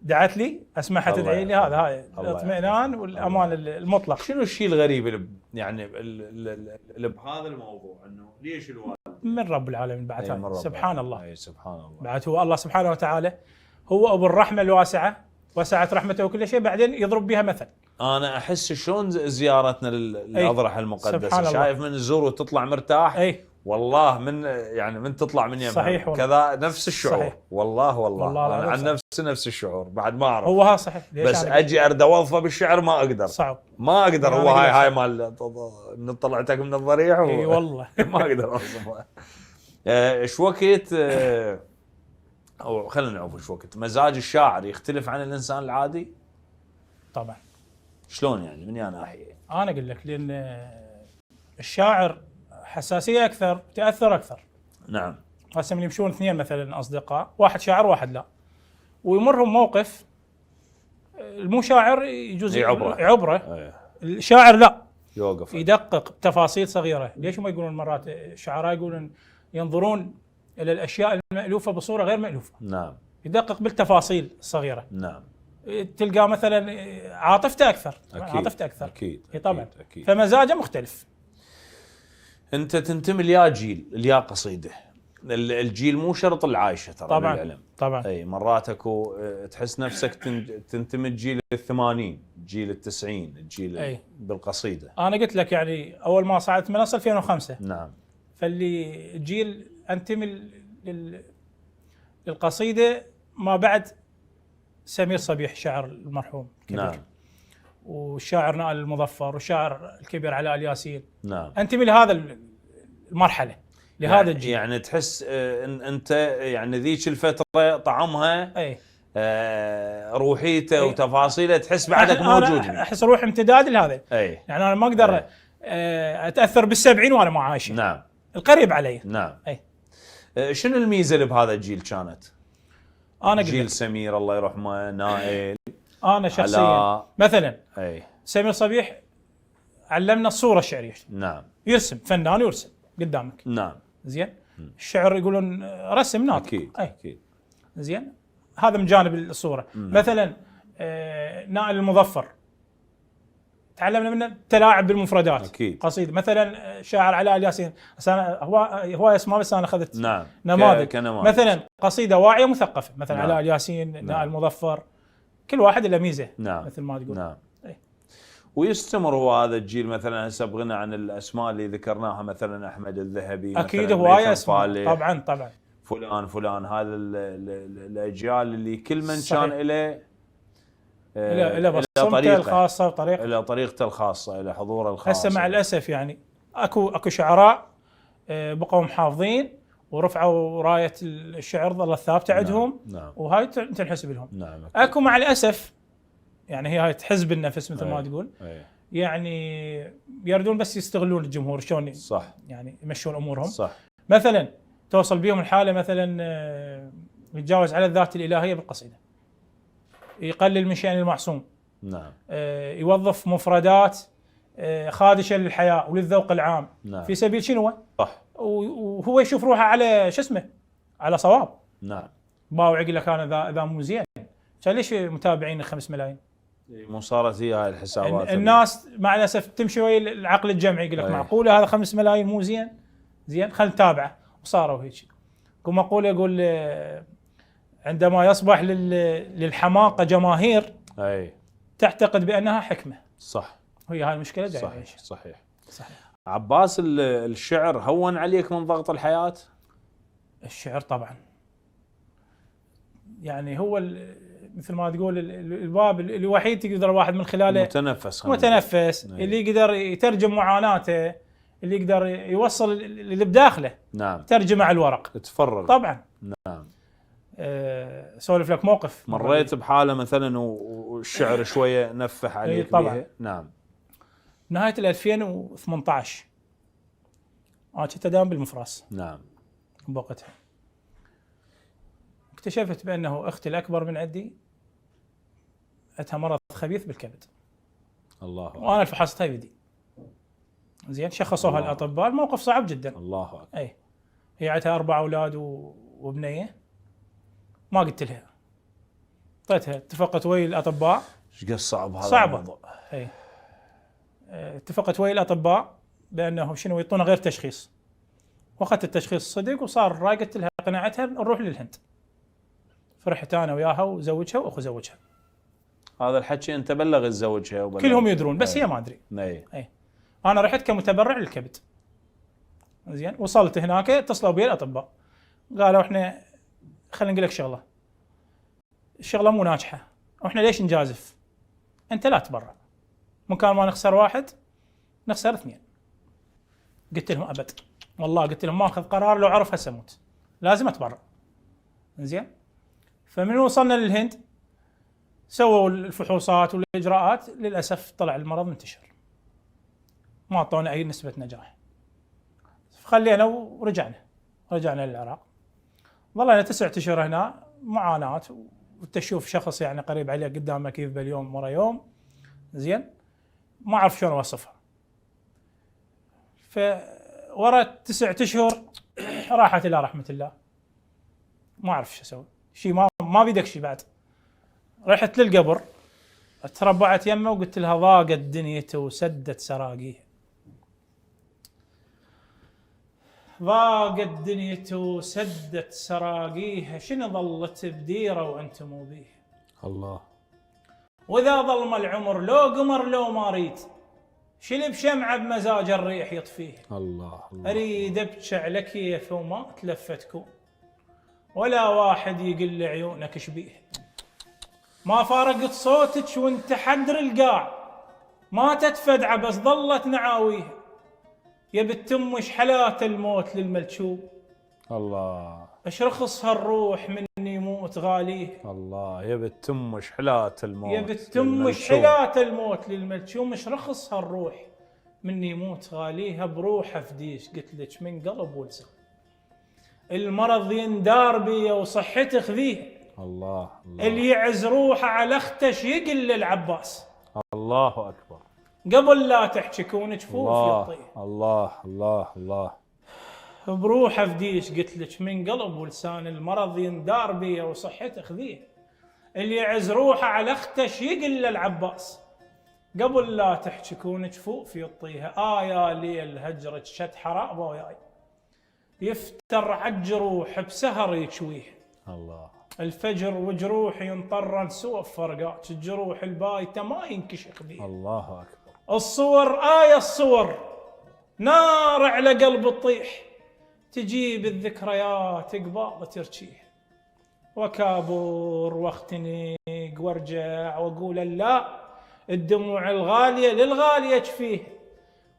دعت لي اسمعها تدعي لي، هذا هاي الاطمئنان والامان المطلق. شنو الشيء الغريب اللي بهذا الموضوع، انه ليش الوالد من رب العالمين بعد سبحان الله. اي سبحان الله. بعد هو الله سبحانه وتعالى هو ابو الرحمه الواسعه، وسعت رحمته وكل شيء، بعدين يضرب بها مثل. انا احس شلون زيارتنا للاضرحه المقدسه، شايف من الزور وتطلع مرتاح. اي والله من تطلع من يمها صحيح والله. كذا نفس الشعور. صحيح. والله انا عن نفس الشعور بعد ما اعرف. هو ها صحيح. بس اجي ارد اوظفه بالشعر ما اقدر. صعب. ما اقدر. هو هاي مال طلعتك من الضريح. اي والله. ما اقدر اوظفه. ايش وقت او خلينا نعرف ايش وقت مزاج الشاعر يختلف عن الانسان العادي؟ طبعا. شلون يعني؟ من ناحيه؟ انا اقول لك لان الشاعر حساسيه اكثر، تاثر اكثر. نعم. هسه من يمشون اثنين مثلا اصدقاء، واحد شاعر واحد لا، ويمرهم موقف، المو شاعر يجوز عبره. الشاعر لا، يوقف يدقق بتفاصيل صغيره. ليش ما يقولون مرات الشعراء يقولون ينظرون الى الاشياء المالوفه بصوره غير مالوفه. نعم. يدقق بالتفاصيل الصغيره. نعم. تلقى مثلا عاطفته اكثر. أكيد. اكيد طبعا. أكيد. فمزاجه مختلف. انت تنتمي ليا جيل، ليا قصيده. الجيل مو شرط العايشه ترى طبعا. للعلم. طبعا. اي مرات اكو تحس نفسك تنتمي جيل ال80 جيل ال90 الجيل أي. بالقصيده. انا قلت لك يعني اول ما صعدت منصه 2005. نعم. فاللي جيل انتمي للقصيده ما بعد سمير صبيح شاعر المرحوم كبير. نعم. والشاعر نائل المظفر والشاعر الكبير علاء الياسين. نعم. انتمي لهذا المرحله لهذا يعني الجيل. يعني تحس انت يعني ذيك الفتره طعمها اي روحيته أي. وتفاصيله تحس بعدك موجود. انا احس روح امتداد لهذا. اي يعني انا ما اقدر أي. اتاثر بال70 وانا ما عايش. نعم. القريب علي. نعم. اي شنو الميزه اللي بهذا الجيل كانت؟ انا جيل قلت سمير الله يرحمه، نائل، انا شخصيا علاء. مثلا اي سمير صبيح علمنا الصوره الشعريه، نعم. يرسم فنان يرسم قدامك. نعم. زين. الشعر يقولون رسم ناطق. اكيد أي. اكيد. زين. هذا من جانب الصوره. مثلا نائل المظفر تعلمنا منه التلاعب بالمفردات. أكيد. قصيده مثلا شاعر علاء الياسين هو اسمه بس انا اخذت نعم. نماذج. كنماذج. مثلا قصيده واعيه مثقفه مثلا نعم. علاء الياسين، نعم. نائل المظفر، كل واحد له ميزه. نعم. مثل ما تقول. نعم. أي. ويستمر هو هذا الجيل مثلا هسه بغنى عن الاسماء اللي ذكرناها مثلا احمد الذهبي، اكيد مثلاً هوايه ميثم اسماء. فالح، طبعا فلان هذا الاجيال اللي كل من صحيح. كان له الى بصمته الخاصه وطريقته، الى طريقته الخاصه، الى حضوره الخاص. هسه مع الاسف يعني اكو شعراء بقوا محافظين ورفعوا رايه الشعر ظلت ثابته عندهم. نعم. وهاي تنحسب لهم. نعم. اكو مع الاسف يعني هاي تحزب النفس مثل ما أي. تقول. أي. يعني يردون بس يستغلون الجمهور شلون صح. يعني يمشون امورهم. صح. مثلا توصل بهم الحاله مثلا يتجاوز على الذات الالهيه بالقصيده، يقلل من شأن المعصوم. نعم. يوظف مفردات خادشه للحياه وللذوق العام. نعم. في سبيل شنو؟ صح. وهو يشوف روحه على شو اسمه على صواب. نعم. باوع يقول لك انا ذا مو زين، كان ليش متابعين 5 ملايين؟ مو صارت هي هاي الحسابات. الناس مع الاسف تمشي ويا العقل الجمعي، يقول لك أي. معقوله هذا 5 ملايين مو زين؟ زين خلينا نتابعه. وصاروا هيك. مقوله يقول عندما يصبح للحماقه جماهير اي تعتقد بانها حكمه. صح. هي هاي المشكله جايه. صحيح. صحيح. صحيح. عباس الشعر هون عليك من ضغط الحياه؟ الشعر طبعا يعني هو مثل ما تقول الباب الوحيد يقدر الواحد من خلاله متنفس. اللي يقدر يترجم معاناته، اللي يقدر يوصل اللي بداخله. نعم. ترجمه على الورق. تفرغ. طبعا. نعم. سولف لك موقف. مريت بحاله مثلا والشعر شويه نفح عليك طبعا. بيها؟ نعم. نهايه 2018 انا كنت اداوم بالمفراس. نعم. بوقتها اكتشفت بانه اختي الاكبر من عندي عندها مرض خبيث بالكبد. الله أكبر. وانا فحصتها بيدي. زين شخصوها الله. الاطباء. الموقف صعب جدا. الله أكبر. اي هي عندها 4 اولاد وبنيه. ما قلت لها، اعطيتها. اتفقت ويا الاطباء. ايش قد صعب هذا صعبه. الموضوع. اي اتفقت ويا الاطباء بانه شنو يعطونا غير تشخيص. واخذت التشخيص صدق وصار الراي. قلت لها قناعتها نروح للهند. فرحت انا وياها وزوجها واخو زوجها. هذا الحكي انت بلغ زوجها وبلغ كلهم يدرون بس هي ما ادري. اي. انا رحت كمتبرع للكبد. زين وصلت هناك اتصلوا بي الاطباء قالوا احنا خلينا نقول لك شغله، الشغله مو ناجحه واحنا ليش نجازف؟ انت لا تبرع، مكان ما نخسر 1 نخسر 2. قلت لهم ابد والله، قلت لهم ما اخذ قرار لو عرف هسه اموت، لازم اتبرع. زين فمن وصلنا للهند سووا الفحوصات والاجراءات، للاسف طلع المرض منتشر، ما اعطونا اي نسبه نجاح. خلينا ورجعنا للعراق. ظلنا 9 أشهر هنا معاناه، وتشوف شخص يعني قريب عليك قدامك كيف باليوم ورا يوم. زين ما اعرف شلون اوصفها. فورا 9 أشهر راحت الى رحمه الله. ما اعرف شو اسوي، شيء ما بيدك شيء بعد. رحت للقبر تربعت يمه وقلت لها ضاقت دنيته وسدت سراقيه. ضاقت دنيته سدت سراقيها، شنو ظلت بديره وانتم بيه؟ الله. واذا ظلم العمر لو قمر لو ما اريد، شلب شمعه بمزاج الريح يطفيه. الله. اريد ابكي على كيف وما تلفت كون، ولا واحد يقل عيونك شبيه. ما فارقت صوتك وانت حدر القاع، ما تتفدع بس ظلت نعاويها. يا بتمش حلات الموت للملشوب، الله. اش رخص هالروح من يموت غاليه. الله. يا بتم شحلات الموت، يا بتم شحلات الموت للملشوم، اش رخص هالروح من يموت غاليها. بروحه فديش قلت لك من قلب ولسان، المرض يندار بي وصحتي خذيها. الله. اللي يعز روحه على اختش يقل للعباس. الله اكبر. قبل لا تحكي كون جفوف يطيه. الله. الله. الله. بروحه فديش قلت لك من قلب ولسان، المرض يندار بي وصحته خذيه. اللي يعز روحه على اختش يقل للعباس. قبل لا تحكي كون جفوف يطيها. يا ليل هجرك شد حرابه وياي، يفتر عالجروح بسهر يكشويه. الله. الفجر وجروح ينطرن سوى فرقات، الجروح البايته ما ينكشخ بيه. الله اكبر. الصور الصور نار على قلب تطيح، تجيب الذكريات قبال ترشيه. وكابور واختنق وارجع واقول لا، الدموع الغاليه للغاليه جفيه.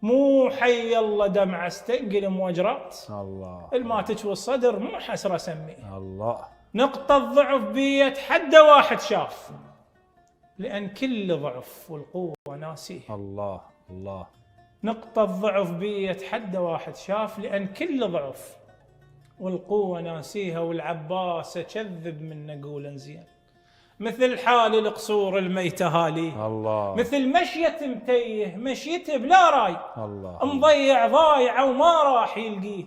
مو حي الله دمعه استنقل وجرات، الله. الما تشوي الصدر مو حسره سميه. الله. نقطة ضعف بيت حد واحد شاف، لأن كل ضعف والقوة ناسيه. الله. الله. نقطة ضعف بيت حد واحد شاف، لأن كل ضعف والقوة ناسيها. والعباس كذب من نقول زين، مثل حال القصور الميتة هاليه. الله. مثل مشية متيه مشيته بلا راي، الله. مضيع ضايعة وما راح يلقيه.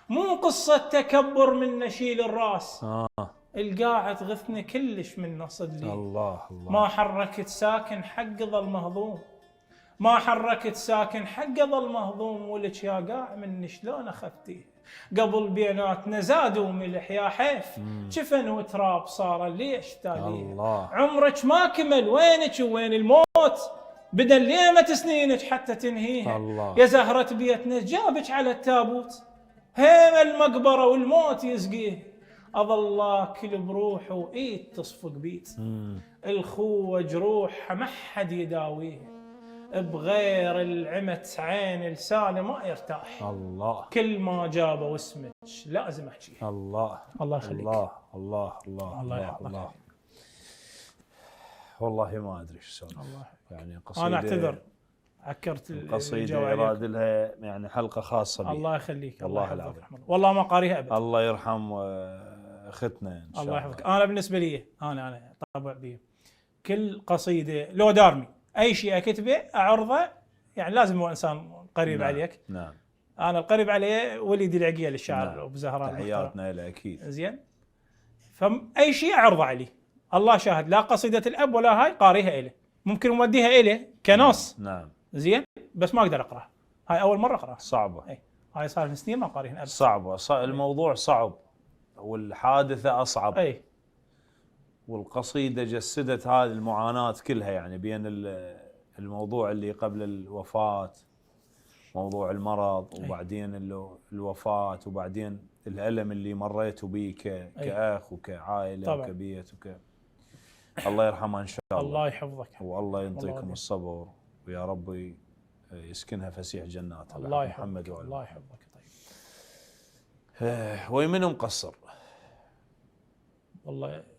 مو قصة تكبر من نشيل الراس، القاعد غثنا كلش من نصد لي. الله. الله. ما حركت ساكن حق ظل مهضوم، ما حركت ساكن حق ظل مهضوم. ولك يا قاع من شلون اخذتيه. قبل بيناتنا زادوا ملح يا حيف، جفن وتراب صار ليش تاليه. الله. عمرك ما كمل، وينك وين الموت؟ بدل ليمة سنينك حتى تنهيها. الله. يا زهرة بيتنا جابك على التابوت، هيم المقبرة والموت يسقيه. أظل اكل بروحه وإيد تصفق بيت، الخوة جروح ما حد يداويه. بغير العمت عين لسانه ما يرتاح، الله. كل ما جابه واسمك لازم احكيه. الله. الله يخليك. الله. الله. الله. الله يحفظك. والله ما ادري ايش اسوي. الله يعني قصيده، انا اعتذر عكرت قصيده يراد لها يعني حلقه خاصه بي. الله يخليك. والله الله العظيم. والله ما قاريها ابدا. الله يرحم اختنا ان شاء الله يحفظك. انا بالنسبه لي انا طبع بي كل قصيده لو دارمي اي شيء اكتبه اعرضه، يعني لازم هو انسان قريب نعم. عليك. نعم. انا القريب عليه وليدي العقيل الشاعر نعم. ابو زهراء. تحياتنا له اكيد. زين، فاي شيء اعرضه عليه. الله شاهد، لا قصيده الاب ولا هاي قاريها اليه، ممكن موديها اليه كنص. نعم. زين، بس ما اقدر اقراها، هاي اول مره اقراها. صعبه. اي هاي صار لي سنين ما قاريها ابدا. صعبه. الموضوع صعب والحادثه اصعب. اي والقصيده جسدت هذه المعاناه كلها، يعني بين الموضوع اللي قبل الوفاه، موضوع المرض، وبعدين الوفاه، وبعدين الالم اللي مريتوا به كاخ وكعائله طبعا. وكبيت الله يرحمها ان شاء الله. الله يحفظك. والله يعطيكم الصبر، ويا رب يسكنها فسيح جناته. الله محمد يحفظك. الله يحفظك. طيب ويمن مقصر؟ والله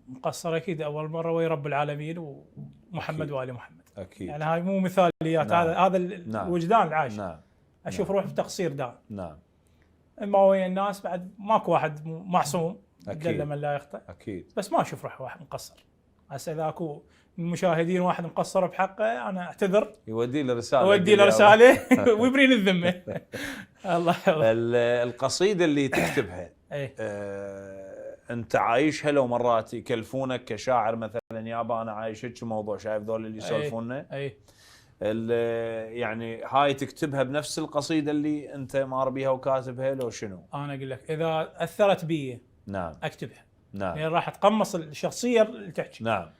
مقصر اكيد اول مره ويا رب العالمين ومحمد أكيد. وال محمد. اكيد. يعني هاي مو مثاليات. نعم. هذا نعم. الوجدان العايش. نعم. اشوف روحي في تقصير دائم. نعم. اما ويا الناس بعد ماكو واحد معصوم، أكيد. دل من لا يخطئ. اكيد. بس ما اشوف روحي واحد مقصر. هسه اذا اكو المشاهدين واحد مقصر بحقه انا اعتذر، يودي له رساله، اودي له رساله ويبرين الذمه. الله يحفظك. القصيده اللي تكتبها ايه انت عايشها لو مرات يكلفونك كشاعر مثلا، يابا انا عايش هيك موضوع، شايف ذول اللي يسولفونا، اي يعني هاي تكتبها بنفس القصيده اللي انت مار بيها وكاتبها لو شنو؟ انا اقول لك اذا اثرت بي نعم اكتبها، نعم يعني راح اتقمص الشخصيه اللي تحكي. نعم.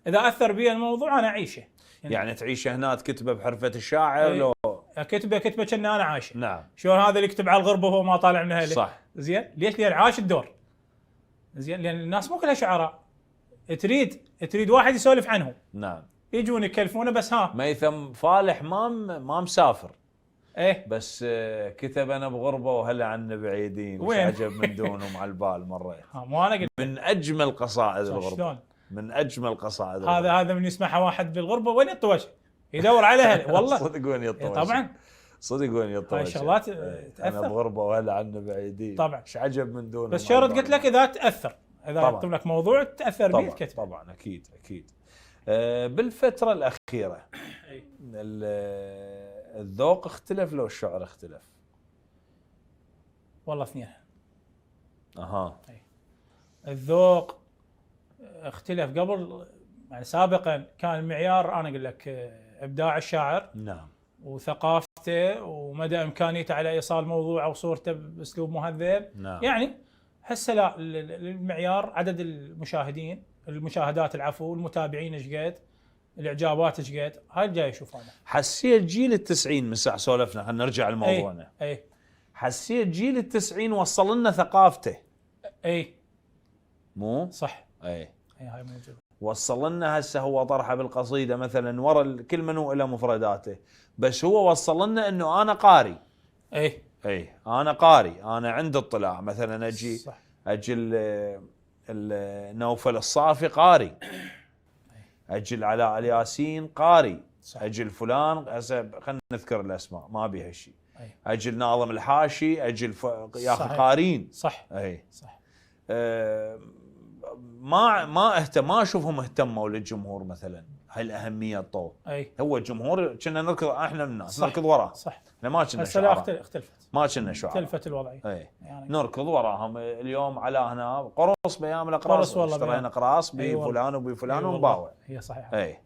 اذا اثر بي الموضوع انا اعيشه، يعني تعيش هنا تكتبه بحرفه الشاعر لو كتبه كأن انا عايشه. نعم. شلون هذا اللي يكتب على الغربه وهو ما طالع من اهله؟ صح. زين ليش؟ لان عاش الدور. زين لان الناس مو كلها شعراء، تريد واحد يسولف عنهم. نعم. يجون يكلفونه بس ها ميثم فالح ما مسافر، ايه بس كتب انا بغربه وهلا عنا بعيدين، وش وين؟ عجب من دونهم على البال مريت. مو انا قلت من اجمل قصائد الغربه، شلون من اجمل قصائد الغربه. هذا من يسمعها واحد بالغربه وين يطوش يدور على اهله والله. صدق وين يطوش. طبعا صدق وين يطوش. هاي الشغلات انا تاثر بغربه وهلا عنا بعيدين. طبعا. ايش عجب من دونهم. بس شرط قلت لك اذا تاثر، اذا طبعاً. اكتب لك موضوع تاثر به طبعا الكتب. طبعا اكيد اكيد. بالفتره الاخيره الذوق اختلف لو الشعر اختلف؟ والله اثنين. اها. الذوق اختلف قبل، يعني سابقا كان المعيار انا اقول لك ابداع الشاعر نعم. وثقافته ومدى امكانيته على ايصال موضوع او صورته باسلوب مهذب. نعم. يعني هسه لا، المعيار عدد المشاهدات العفو، المتابعين ايش قد، الاعجابات ايش قد، هاي الجاي اشوف انا. حسيت جيل التسعين من ساعه سولفنا، خلينا نرجع لموضوعنا. اي حسيت جيل التسعين وصل لنا ثقافته. اي مو صح. اي هاي موجوده. وصل لنا هسه هو طرحه بالقصيده مثلا ورا كل منو له مفرداته، بس هو وصل لنا انه انا قاري. اي انا قاري، انا عندي اطلاع. مثلا اجي صح. اجي نوفل الصافي قاري، اجي علاء الياسين قاري، صح. اجي الفلان هسه خلينا نذكر الاسماء ما بيها شيء. أي. اجي الناظم الحاشي، اجي يا اخي صحيح. قارين. صح. اي صح. ما اشوفهم اهتموا للجمهور مثلا هاي الاهميه الطو. اي هو الجمهور كنا نركض احنا من الناس، صح. نركض وراه. صح. احنا ما كنا هسه لا شعراء، اختلفت، ما كنا شعراء. اختلفت الوضعيه. اي يعني نركض وراهم. اليوم على هنا قرص بيام الاقراص، قرص والله اشترينا بيام. اقراص أي والله. بفلان وبفلان أي والله. ونباوع. هي صحيحه. اي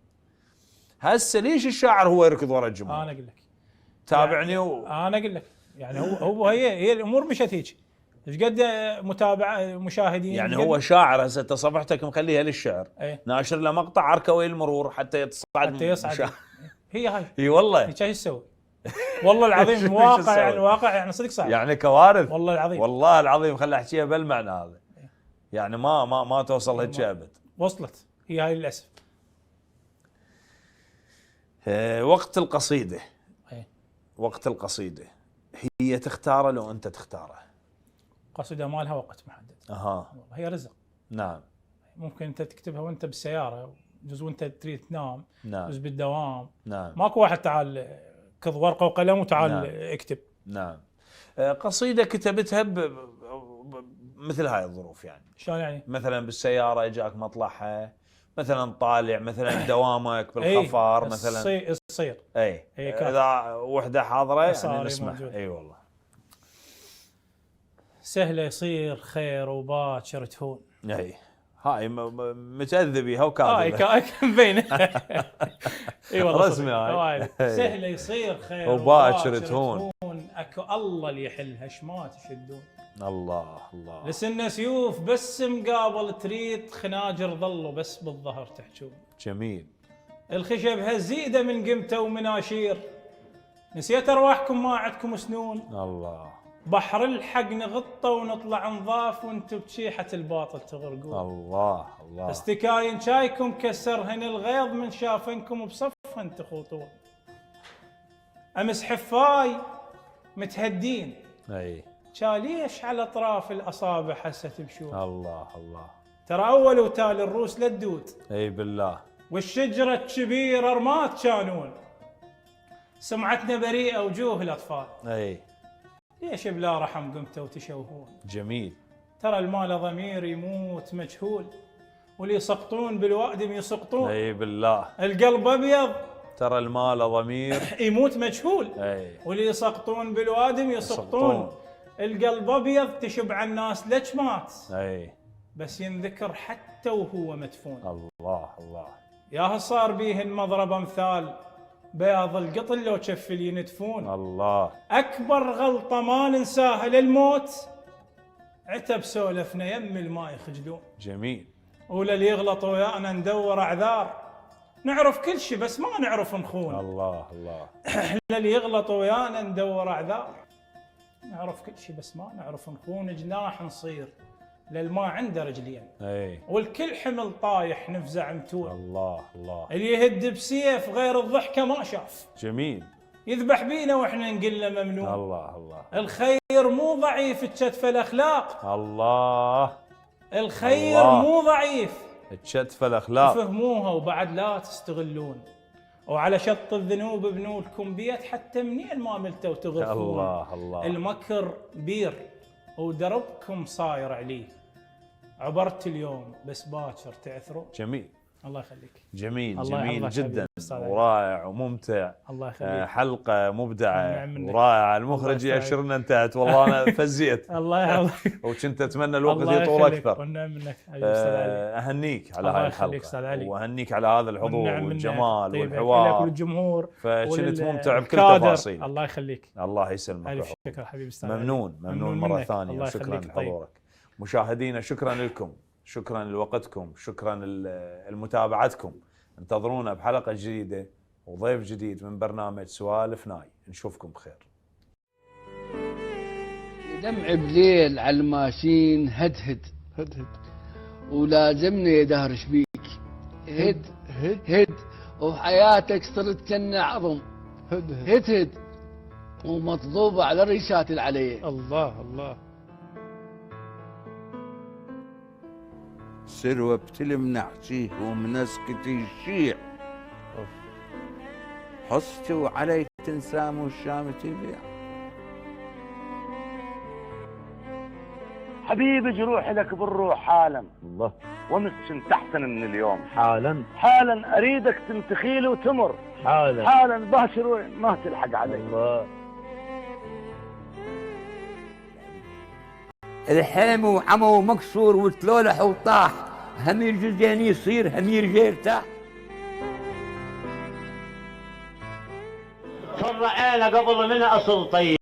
هسه ليش الشاعر هو يركض ورا الجمهور؟ انا اقول لك تابعني انا اقول لك يعني هي الامور مشت هيك. ايش قد متابعه مشاهدين يعني قد- هو شاعر هسه انت صفحتك مخليها للشعر، ايه ناشر له مقطع عركوي المرور حتى يصعد حتى يصعد. هي هاي اي والله. هيك ايش تسوي؟ والله العظيم شو واقع، تسوي؟ يعني واقع يعني صدق صعب. يعني كوارث والله العظيم والله العظيم. خلي احكيها بالمعنى هذا، يعني ما توصل هيك ابد. وصلت هي هاي للاسف. وقت القصيده، ايه وقت القصيده هي تختاره لو انت تختاره؟ قصيده ما لها وقت محدد، اها. والله هي رزق. نعم ممكن انت تكتبها وانت بالسياره، جزء وانت تريد تنام، نعم جزء بالدوام. نعم ماكو واحد تعال كض ورقه وقلم وتعال نعم. اكتب. نعم. قصيده كتبتها مثل هاي الظروف، يعني شلون يعني؟ مثلا بالسياره اجاك مطلعها، مثلا طالع، مثلا دوامك بالخفار مثلا. يصير اي هي كانت. اذا وحده حاضره صار يعني نسمع. موجود. اي والله. سهله يصير خير وباكر تهون. اي هاي متاذى بيها وكاذبه. هاي مبينه. اي والله رسمي صدق. هاي. سهله يصير خير وباكر تهون. اكو الله اللي يحلها شما تشدون. الله الله. لسنا سيوف بس مقابل تريد، خناجر ظلوا بس بالظهر تحجون. جميل. الخشب هالزيده من قمته ومناشير، نسيت ارواحكم ما عندكم سنون. الله بحر الحق نغطه ونطلع نضاف، وانتم بشيحه الباطل تغرقون. الله الله. استكاين شايكم كسرهن الغيظ، من شافنكم بصفهن تخوطون. امس حفاي متهدين، اي ليش على اطراف الاصابع هسه تمشون. الله الله. ترى اول وتالي الروس للدود، اي بالله. والشجره الكبيره رمات كانون. سمعتنا بريئه وجوه الاطفال، اي ليش بلا رحم قمتوا وتشوهون. جميل. ترى المال ضمير يموت مجهول، واللي يسقطون بالوادم يسقطون. اي بالله. القلب ابيض ترى المال ضمير يموت مجهول، اي واللي يسقطون بالوادم يسقطون. القلب ابيض تشب على الناس ليش مات، اي بس ينذكر حتى وهو مدفون. الله الله. يا صار بيه المضرب امثال، بياض القطن لو كفل ينتفون. الله. أكبر غلطة ما ننساها للموت عتب سولفنا يم الماء يخجلون. جميل. وللي يغلط ويانا ندور أعذار، نعرف كل شيء بس ما نعرف نخون. الله الله. للي يغلط ويانا ندور أعذار، نعرف كل شيء بس ما نعرف نخون. جناح نصير للما عنده رجلين، اي والكل حمل طايح نفزع متون. الله الله. اللي يهد بسيف غير الضحكة ما شاف، جميل. يذبح بينا واحنا نقول له ممنون. الله الله. الخير مو ضعيف تشتف الأخلاق، الله. الخير الله. مو ضعيف تشتف الاخلاق. فهموها وبعد لا تستغلون. وعلى شط الذنوب ابنوا لكم بيت حتى منين ما ملتوا تغرفون. الله الله. المكر بير ودربكم صاير عليه، عبرت اليوم بس باكر تعثرون. جميل. الله يخليك. جميل الله جميل يحفظك جدا حبيبي أستاذ علي. ورائع وممتع. الله يخليك. حلقة مبدعة نعم منك. ورائعة. المخرج الله يأشرنا انتهت والله أنا فزيت. الله يحفظك. وكنت أتمنى الوقت الله يطول يخليك. أكثر. والنعم منك حبيبي أستاذ علي. أهنيك على الله هاي يخليك أستاذ الحلقة علي. وأهنيك على هذا الحضور والنعم منك. والجمال طيب، لك والحوار. وللجمهور فكنت ممتع بكل وللكادر. تفاصيل. الله يخليك. الله يسلمك. ألف ويحفظك. شكر حبيبي أستاذ علي. ممنون مرة منك. ثانية. الله شكرا يخليك. طيب. لحضورك. مشاهدينا شكرا لكم، شكرا لوقتكم، شكرا لمتابعتكم. انتظرونا بحلقة جديدة وضيف جديد من برنامج سوالف ناي. نشوفكم بخير. دمع بليل على الماشين هدهد هدهد ولازمني يا دهر شبيك هد هد وحياتك صرت كنا عظم هدهد. هد ومطلوبة على الريشات العليه. الله الله. سروة بتلم نحشيه ومنسكتي الشيع. حصتي وعلي تنسام والشام تبيع. حبيبي جروح لك بالروح حالا، الله. وامس كنت احسن من اليوم. حالا حالا اريدك تنتخيلي وتمر، حالا. حالا باشر وين ما تلحق علي. الله. الحام وعمى ومكسور وتلولح وطاح، هم يجوز يعني يصير هم يرجع يرتاح. فرعينا قبل من اصل طيب.